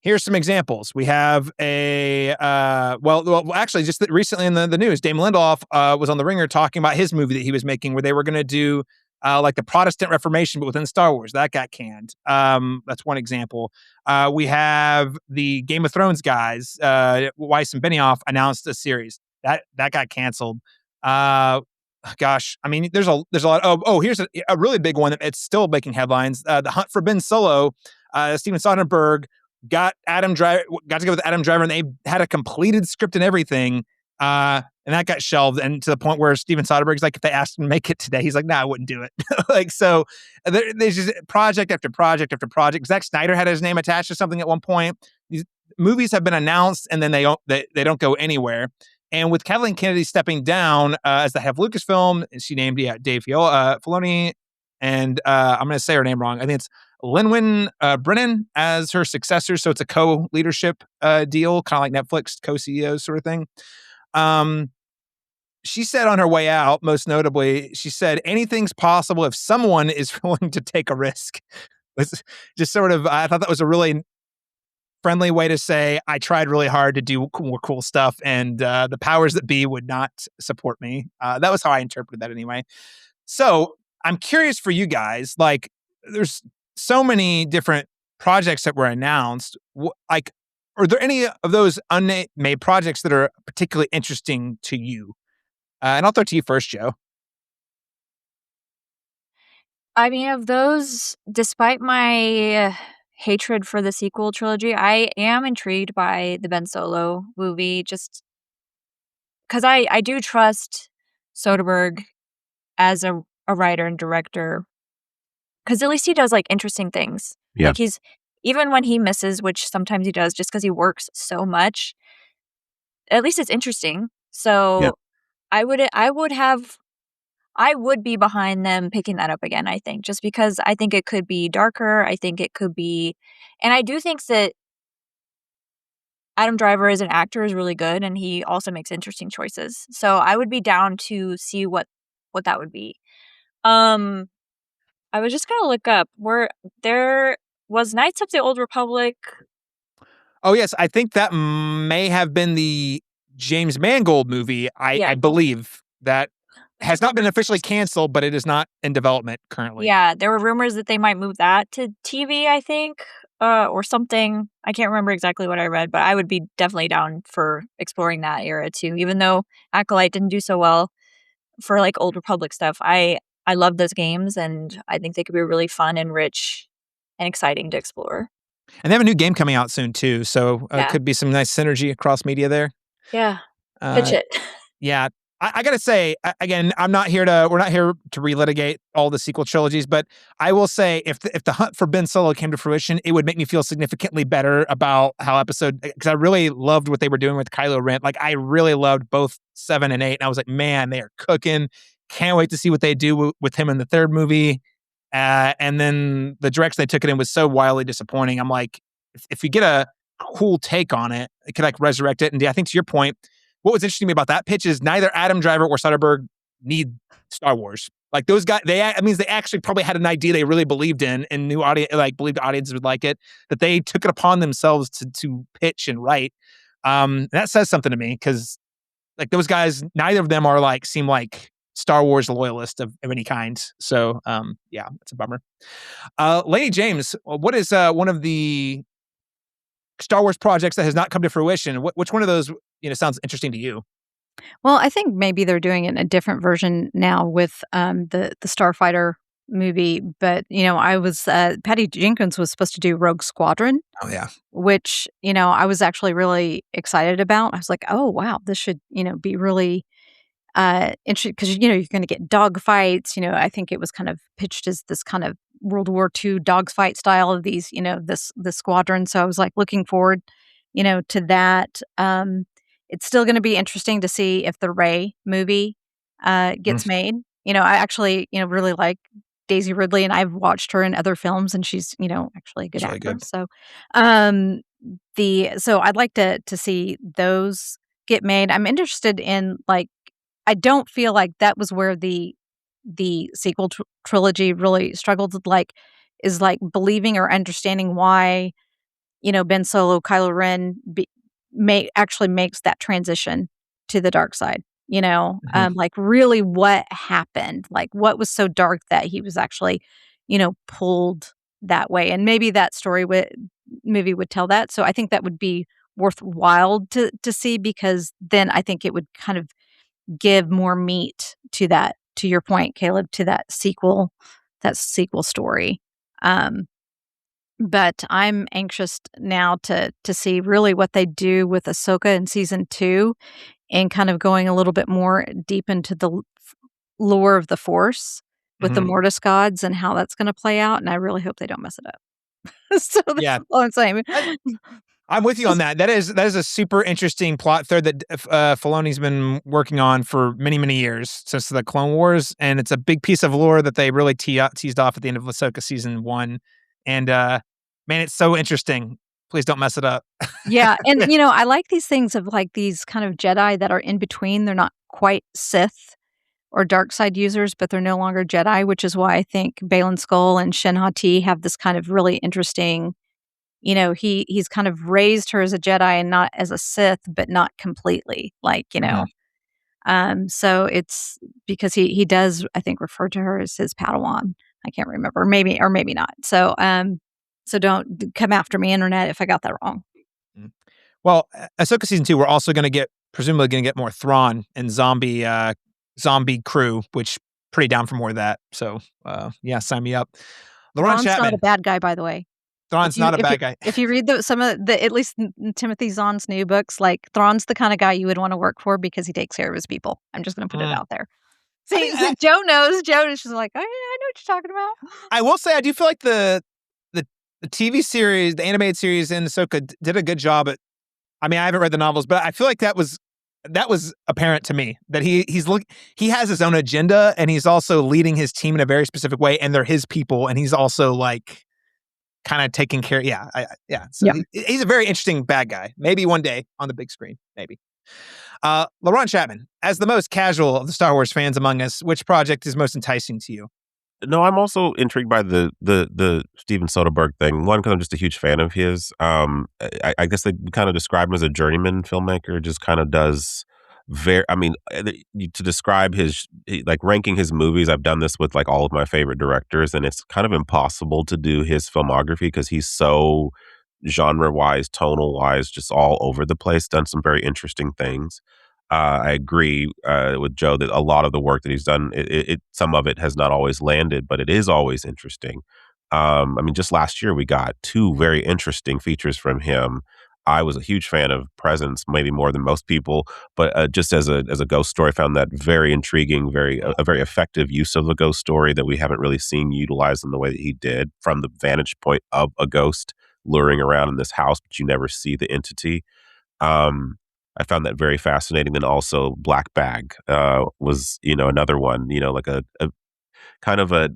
Here's some examples. We have actually, just recently in the news, Damon Lindelof was on The Ringer talking about his movie that he was making where they were going to do like the Protestant Reformation, but within Star Wars. That got canned. That's one example. We have the Game of Thrones guys, Weiss and Benioff, announced a series. That got canceled. Gosh, I mean, there's a lot. Oh, here's a really big one. It's still making headlines. The Hunt for Ben Solo, Steven Soderbergh got together with Adam Driver, and they had a completed script and everything. And that got shelved, and to the point where Steven Soderbergh's like, if they asked him to make it today, he's like, "No, I wouldn't do it." Like, so there's just project after project after project. Zack Snyder had his name attached to something at one point. These movies have been announced, and then they don't go anywhere. And with Kathleen Kennedy stepping down as the head of Lucasfilm, she named Dave Filoni, and I'm going to say her name wrong. I think it's Lynwyn Brennan as her successor. So it's a co-leadership deal, kind of like Netflix co-CEOs sort of thing. She said on her way out, most notably, she said, anything's possible if someone is willing to take a risk. It's just sort of, I thought that was a really friendly way to say, I tried really hard to do more cool stuff, and the powers that be would not support me. That was how I interpreted that anyway. So I'm curious for you guys, like, there's so many different projects that were announced. Like, are there any of those unmade projects that are particularly interesting to you? And I'll throw it to you first, Joe.
I mean, of those, despite my hatred for the sequel trilogy, I am intrigued by the Ben Solo movie, just because I do trust Soderbergh as a writer and director, because at least he does like interesting things.
Yeah.
Like even when he misses, which sometimes he does, just because he works so much, at least it's interesting. So
Yeah.
I would be behind them picking that up again, I think, just because I think it could be darker. I think it could be, and I do think that Adam Driver as an actor is really good, and he also makes interesting choices. So I would be down to see what that would be. I was just gonna look up where there was Knights of the Old Republic.
Oh yes, I think that may have been the James Mangold movie. I believe that has not been officially canceled, but it is not in development currently.
Yeah, there were rumors that they might move that to TV, I think, or something. I can't remember exactly what I read, but I would be definitely down for exploring that era too. Even though Acolyte didn't do so well for like Old Republic stuff, I love those games, and I think they could be really fun and rich and exciting to explore.
And they have a new game coming out soon too, so
Yeah.
could be some nice synergy across media there.
Yeah, pitch it.
Yeah. I gotta say, again, we're not here to relitigate all the sequel trilogies, but I will say if the hunt for Ben Solo came to fruition, it would make me feel significantly better about how because I really loved what they were doing with Kylo Ren. Like, I really loved both 7 and 8, and I was like, man, they are cooking. Can't wait to see what they do with him in the third movie. And then the direction they took it in was so wildly disappointing. I'm like, if you get a cool take on it, it could like resurrect it. And I think to your point, what was interesting to me about that pitch is neither Adam Driver or Soderbergh need Star Wars. Like those guys, it means they actually probably had an idea they really believed in and believed the audience would like it, that they took it upon themselves to pitch and write. That says something to me because like those guys, neither of them seem like Star Wars loyalists of any kind. So yeah, it's a bummer. Lanie James, what is one of the Star Wars projects that has not come to fruition? Which one of those sounds interesting to you?
Well, I think maybe they're doing it in a different version now with the Starfighter movie. But I was Patty Jenkins was supposed to do Rogue Squadron.
Oh yeah,
which I was actually really excited about. I was like, oh wow, this should be really interesting because you're going to get dogfights. I think it was kind of pitched as this kind of World War II dogfight style of these this squadron. So I was like looking forward to that. It's still going to be interesting to see if the Rey movie gets made. I actually really like Daisy Ridley, and I've watched her in other films, and she's actually a good actress. Good. So I'd like to see those get made. I'm interested in I don't feel like that was where the sequel trilogy really struggled. Is believing or understanding why Ben Solo, Kylo Ren actually makes that transition to the dark side. Really what happened, what was so dark that he was actually pulled that way, and maybe that movie would tell that. So I think that would be worthwhile to see, because then I think it would kind of give more meat to that, to your point, Caleb, to that sequel story. But I'm anxious now to see really what they do with Ahsoka in season 2, and kind of going a little bit more deep into the lore of the Force with the Mortis gods and how that's going to play out. And I really hope they don't mess it up. So that's all I'm saying.
I'm with you on that. That is a super interesting plot thread that Filoni's been working on for many, many years, since the Clone Wars, and it's a big piece of lore that they really teased off at the end of Ahsoka season 1. And man, it's so interesting. Please don't mess it up.
Yeah, and I like these things of these kind of Jedi that are in between. They're not quite Sith or dark side users, but they're no longer Jedi, which is why I think Baylan Skoll and Shin Hati have this kind of really interesting. He's kind of raised her as a Jedi and not as a Sith, but not completely. So it's because he does, I think, refer to her as his Padawan. I can't remember, maybe not. So don't come after me, internet, if I got that wrong.
Well, Ahsoka season 2, we're also presumably going to get more Thrawn and zombie crew, which pretty down for more of that. So yeah, sign me up.
Laron Chapman, not a bad guy, by the way.
Thrawn's not a bad guy.
If you read some of the, at least Timothy Zahn's new books, Thrawn's the kind of guy you would want to work for because he takes care of his people. I'm just going to put it out there. See, Joe knows. Joe is just like, oh yeah, I know what you're talking about.
I will say, I do feel like the TV series, the animated series in Ahsoka did a good job at. I mean, I haven't read the novels, but I feel like that was apparent to me that he has his own agenda, and he's also leading his team in a very specific way, and they're his people, and he's also kind of taking care. Yeah. So he's a very interesting bad guy. Maybe one day on the big screen, maybe. Laron Chapman, as the most casual of the Star Wars fans among us, which project is most enticing to you?
No, I'm also intrigued by the Steven Soderbergh thing. One, because I'm just a huge fan of his. I guess they kind of describe him as a journeyman filmmaker. Just kind of does to describe his ranking his movies. I've done this with all of my favorite directors, and it's kind of impossible to do his filmography because he's so genre-wise, tonal-wise, just all over the place. Done some very interesting things. I agree with Joe that a lot of the work that he's done, some of it has not always landed, but it is always interesting. Just last year we got 2 very interesting features from him. I was a huge fan of Presence, maybe more than most people, but just as a ghost story, I found that very intriguing, a very effective use of a ghost story that we haven't really seen utilized in the way that he did from the vantage point of a ghost luring around in this house, but you never see the entity. I found that very fascinating. Then also Black Bag was, another one, like a kind of a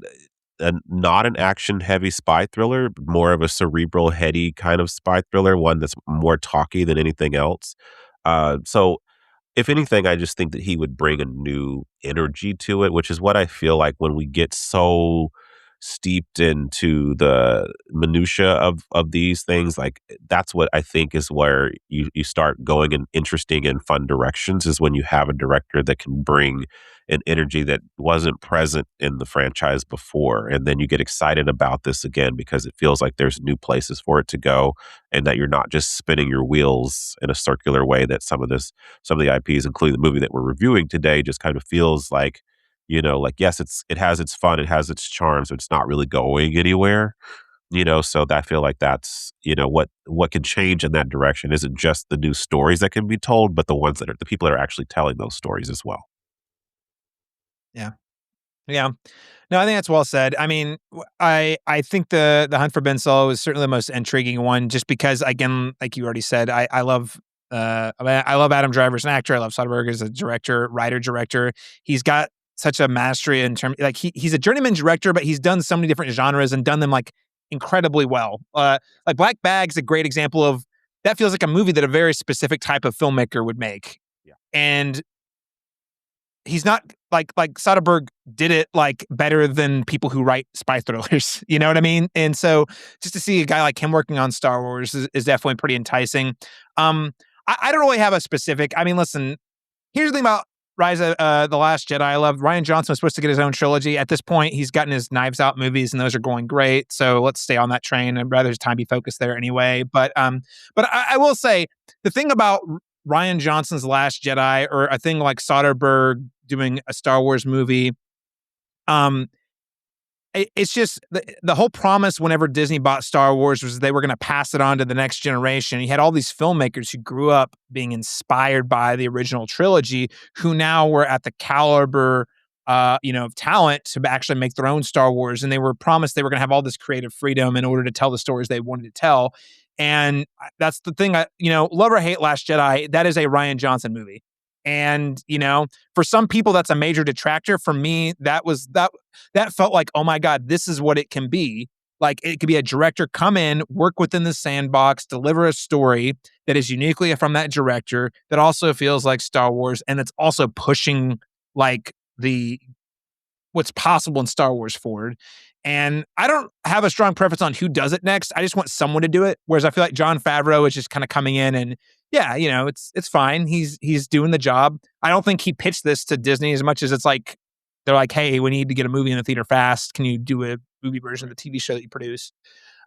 not an action heavy spy thriller, but more of a cerebral, heady kind of spy thriller, one that's more talky than anything else. So if anything, I just think that he would bring a new energy to it, which is what I feel like when we get so steeped into the minutia of these things. Like that's what I think is where you start going in interesting and fun directions, is when you have a director that can bring an energy that wasn't present in the franchise before. And then you get excited about this again because it feels like there's new places for it to go, and that you're not just spinning your wheels in a circular way that some of the IPs, including the movie that we're reviewing today, just kind of feels like, like, yes, it has its fun, it has its charms, but it's not really going anywhere. So I feel like that's, what can change in that direction isn't just the new stories that can be told, but the people that are actually telling those stories as well.
Yeah. Yeah. No, I think that's well said. I mean, I think the Hunt for Ben Solo is certainly the most intriguing one, just because, again, like you already said, I love I love Adam Driver as an actor. I love Soderbergh as a writer-director. He's got such a mastery in terms, like he's a journeyman director, but he's done so many different genres and done them like incredibly well. Like Black Bag's a great example of that. Feels like a movie that a very specific type of filmmaker would make.
Yeah.
And he's not like Soderbergh did it like better than people who write spy thrillers. You know what I mean? And so just to see a guy like him working on Star Wars is definitely pretty enticing. I don't really have a specific. I mean, listen, here's the thing about Rise of The Last Jedi. I love Rian Johnson was supposed to get his own trilogy. At this point, he's gotten his Knives Out movies, and those are going great. So let's stay on that train. I'd rather his time be focused there anyway. But I will say the thing about Rian Johnson's Last Jedi, or a thing like Soderbergh doing a Star Wars movie, it's just the whole promise whenever Disney bought Star Wars was they were going to pass it on to the next generation. You had all these filmmakers who grew up being inspired by the original trilogy, who now were at the caliber, of talent to actually make their own Star Wars. And they were promised they were going to have all this creative freedom in order to tell the stories they wanted to tell. And that's the thing. Love or hate Last Jedi, that is a Rian Johnson movie. And, for some people, that's a major detractor. For me, that felt like, oh my God, this is what it can be. Like, it could be a director come in, work within the sandbox, deliver a story that is uniquely from that director, that also feels like Star Wars. And it's also pushing like what's possible in Star Wars forward. And I don't have a strong preference on who does it next. I just want someone to do it. Whereas I feel like Jon Favreau is just kind of coming in and, yeah, it's fine. He's doing the job. I don't think he pitched this to Disney as much as it's like, they're like, hey, we need to get a movie in the theater fast. Can you do a movie version of the TV show that you produce?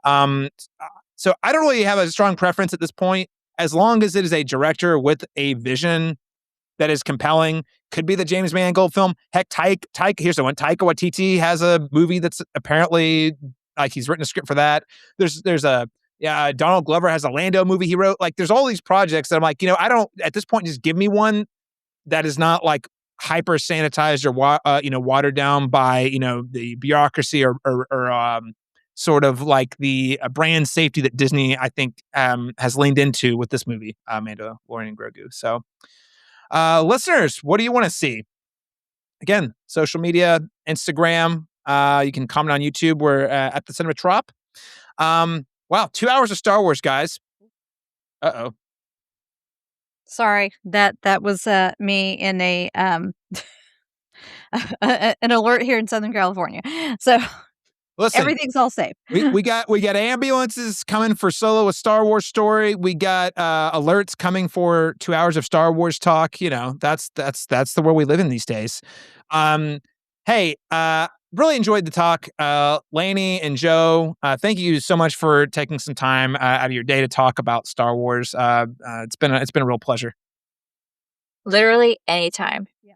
So I don't really have a strong preference at this point. As long as it is a director with a vision that is compelling. Could be the James Mangold film. Heck, Taika, here's the one. Taika Waititi has a movie that's apparently, like, he's written a script for that. There's Donald Glover has a Lando movie he wrote. Like, there's all these projects that I'm like, I don't, at this point, just give me one that is not like hyper sanitized or watered down by the bureaucracy or sort of like the brand safety that Disney, I think, has leaned into with this movie, Mandalorian and Grogu. So, listeners, what do you want to see? Again, social media, Instagram. You can comment on YouTube. We're at the Cinematrop. Wow, 2 hours of Star Wars, guys. Uh-oh.
Sorry, that was me in a an alert here in Southern California. So
listen,
everything's all safe.
we got ambulances coming for Solo, a Star Wars story. We got alerts coming for 2 hours of Star Wars talk. That's the world we live in these days. Hey, really enjoyed the talk. Lanie and Joe, thank you so much for taking some time out of your day to talk about Star Wars. It's been a real pleasure.
Literally anytime.
Yeah.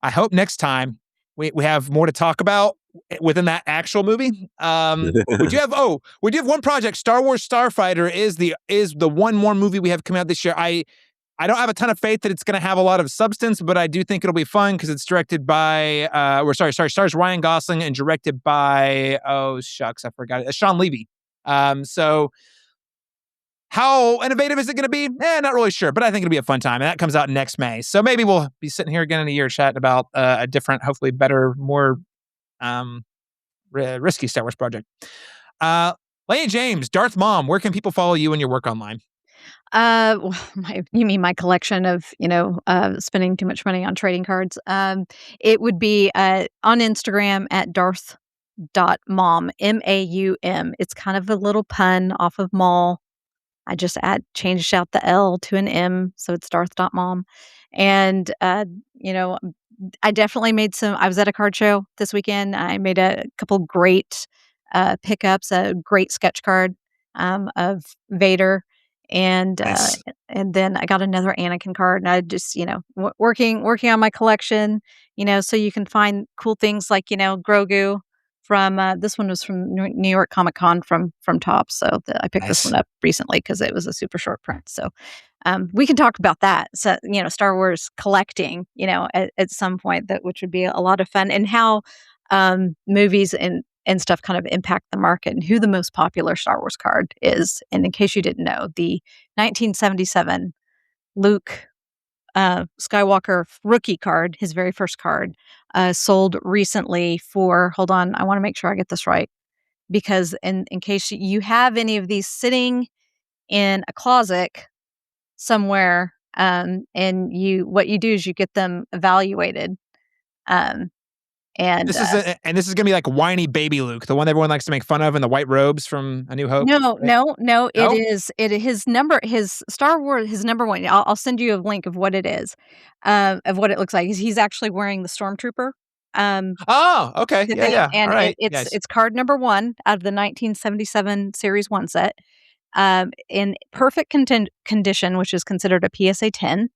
I hope next time we have more to talk about. within that actual movie. We do have one project. Star Wars Starfighter is the one more movie we have coming out this year. I don't have a ton of faith that it's going to have a lot of substance, but I do think it'll be fun because it's directed by, stars Ryan Gosling and directed by, I forgot it, Sean Levy. So how innovative is it going to be? Not really sure, but I think it'll be a fun time. And that comes out next May. So maybe we'll be sitting here again in a year chatting about a different, hopefully better, more risky Star Wars project. Lanie James, Darth Mom, where can people follow you and your work online?
You mean my collection of, spending too much money on trading cards? It would be on Instagram at Darth.mom, MAUM. It's kind of a little pun off of mall. I just changed out the L to an M, so it's Darth.mom. And, I definitely I was at a card show this weekend. I made a couple great pickups, a great sketch card of Vader. And
Nice.
and then I got another Anakin card, and I just working on my collection, so you can find cool things like Grogu from this one was from New York Comic Con from Topps, so I picked this
Nice.
one up recently because it was a super short print. So we can talk about that. So Star Wars collecting, at some point, which would be a lot of fun, and how movies and stuff kind of impact the market and who the most popular Star Wars card is. And in case you didn't know, the 1977 Luke Skywalker rookie card, his very first card, sold recently for, hold on, I want to make sure I get this right, because in case you have any of these sitting in a closet somewhere, and what you do is you get them evaluated. And
this is gonna be like whiny baby Luke, the one everyone likes to make fun of in the white robes from A New Hope.
No.
No?
His Star Wars, his number one. I'll send you a link of what it is, of what it looks like. He's actually wearing the Stormtrooper.
Oh, okay, yeah.
And
All right,
it's card number 1 out of the 1977 Series 1 set, in perfect condition, which is considered a PSA 10.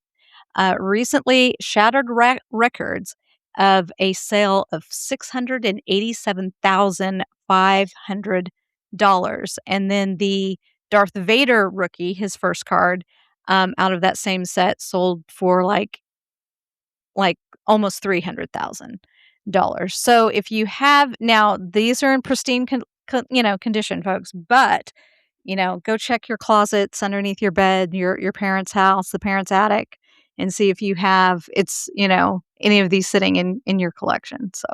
Recently shattered records of a sale of $687,500. And then the Darth Vader rookie, his first card, out of that same set, sold for like almost $300,000. So if you have, now these are in pristine condition, folks, but go check your closets underneath your bed, your parents' house, the parents' attic, and see if you have any of these sitting in your collection. So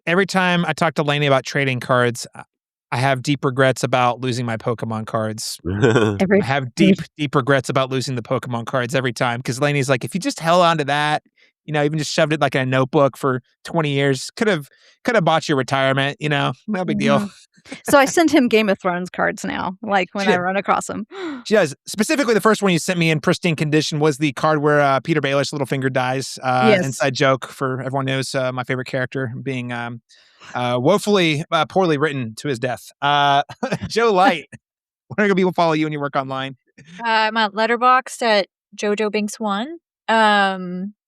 every time I talk to Lanie about trading cards, I have deep regrets about losing my Pokemon cards. I have deep regrets about losing the Pokemon cards every time, because Lanie's like, if you just held on to that, even just shoved it like in a notebook for 20 years, could have bought your retirement, no big deal.
So I send him Game of Thrones cards now, like when I run across them.
She does. Specifically, the first one you sent me in pristine condition was the card where Peter Baelish Littlefinger dies.
Yes.
Inside joke for everyone knows my favorite character being woefully poorly written to his death. Joe Light, where can people follow you and your work online?
I'm on Letterboxd at Jojo Binks 1.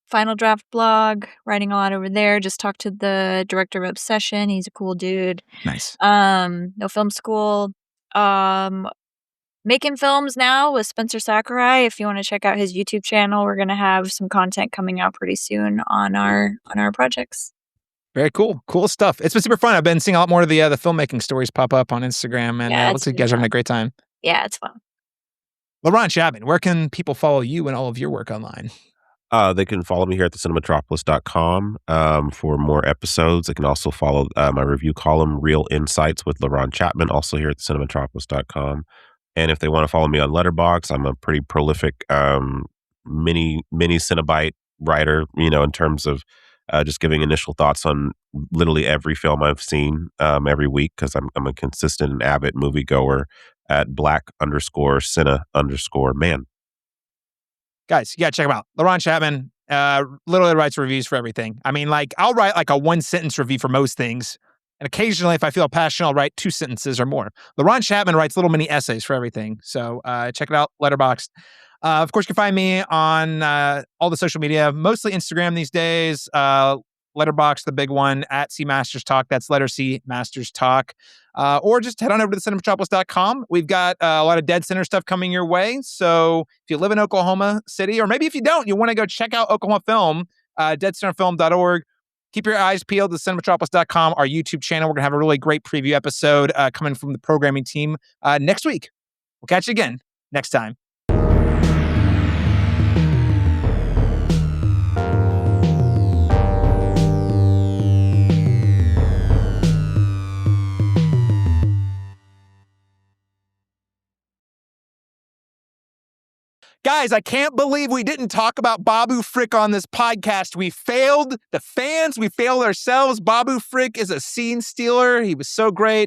Final Draft blog, writing a lot over there. Just talked to the director of Obsession. He's a cool dude.
Nice.
No Film School. Making films now with Spencer Sakurai. If you want to check out his YouTube channel, we're gonna have some content coming out pretty soon on our projects.
Very cool. Cool stuff. It's been super fun. I've been seeing a lot more of the filmmaking stories pop up on Instagram, and it looks like you guys are having a great time.
Yeah, it's fun.
Laron Chapman, where can people follow you and all of your work online?
They can follow me here at thecinematropolis.com for more episodes. They can also follow my review column, Real Insights with Laron Chapman, also here at thecinematropolis.com. And if they want to follow me on Letterboxd, I'm a pretty prolific mini Cinebite writer, in terms of just giving initial thoughts on literally every film I've seen every week, because I'm a consistent and avid moviegoer at black_cine_man.
Guys, you gotta check him out. Laron Chapman literally writes reviews for everything. I mean, I'll write a 1-sentence review for most things. And occasionally, if I feel passionate, I'll write 2 sentences or more. Laron Chapman writes little mini essays for everything. So check it out, Letterboxd. Of course, you can find me on all the social media, mostly Instagram these days. Letterboxd, the big one, at C Masters Talk. That's letter C Masters Talk. Or just head on over to thecinematropolis.com. We've got a lot of Dead Center stuff coming your way. So if you live in Oklahoma City, or maybe if you don't, you want to go check out Oklahoma Film, deadcenterfilm.org. Keep your eyes peeled to cinematropolis.com, our YouTube channel. We're going to have a really great preview episode coming from the programming team next week. We'll catch you again next time. Guys, I can't believe we didn't talk about Babu Frick on this podcast. We failed the fans. We failed ourselves. Babu Frick is a scene stealer. He was so great.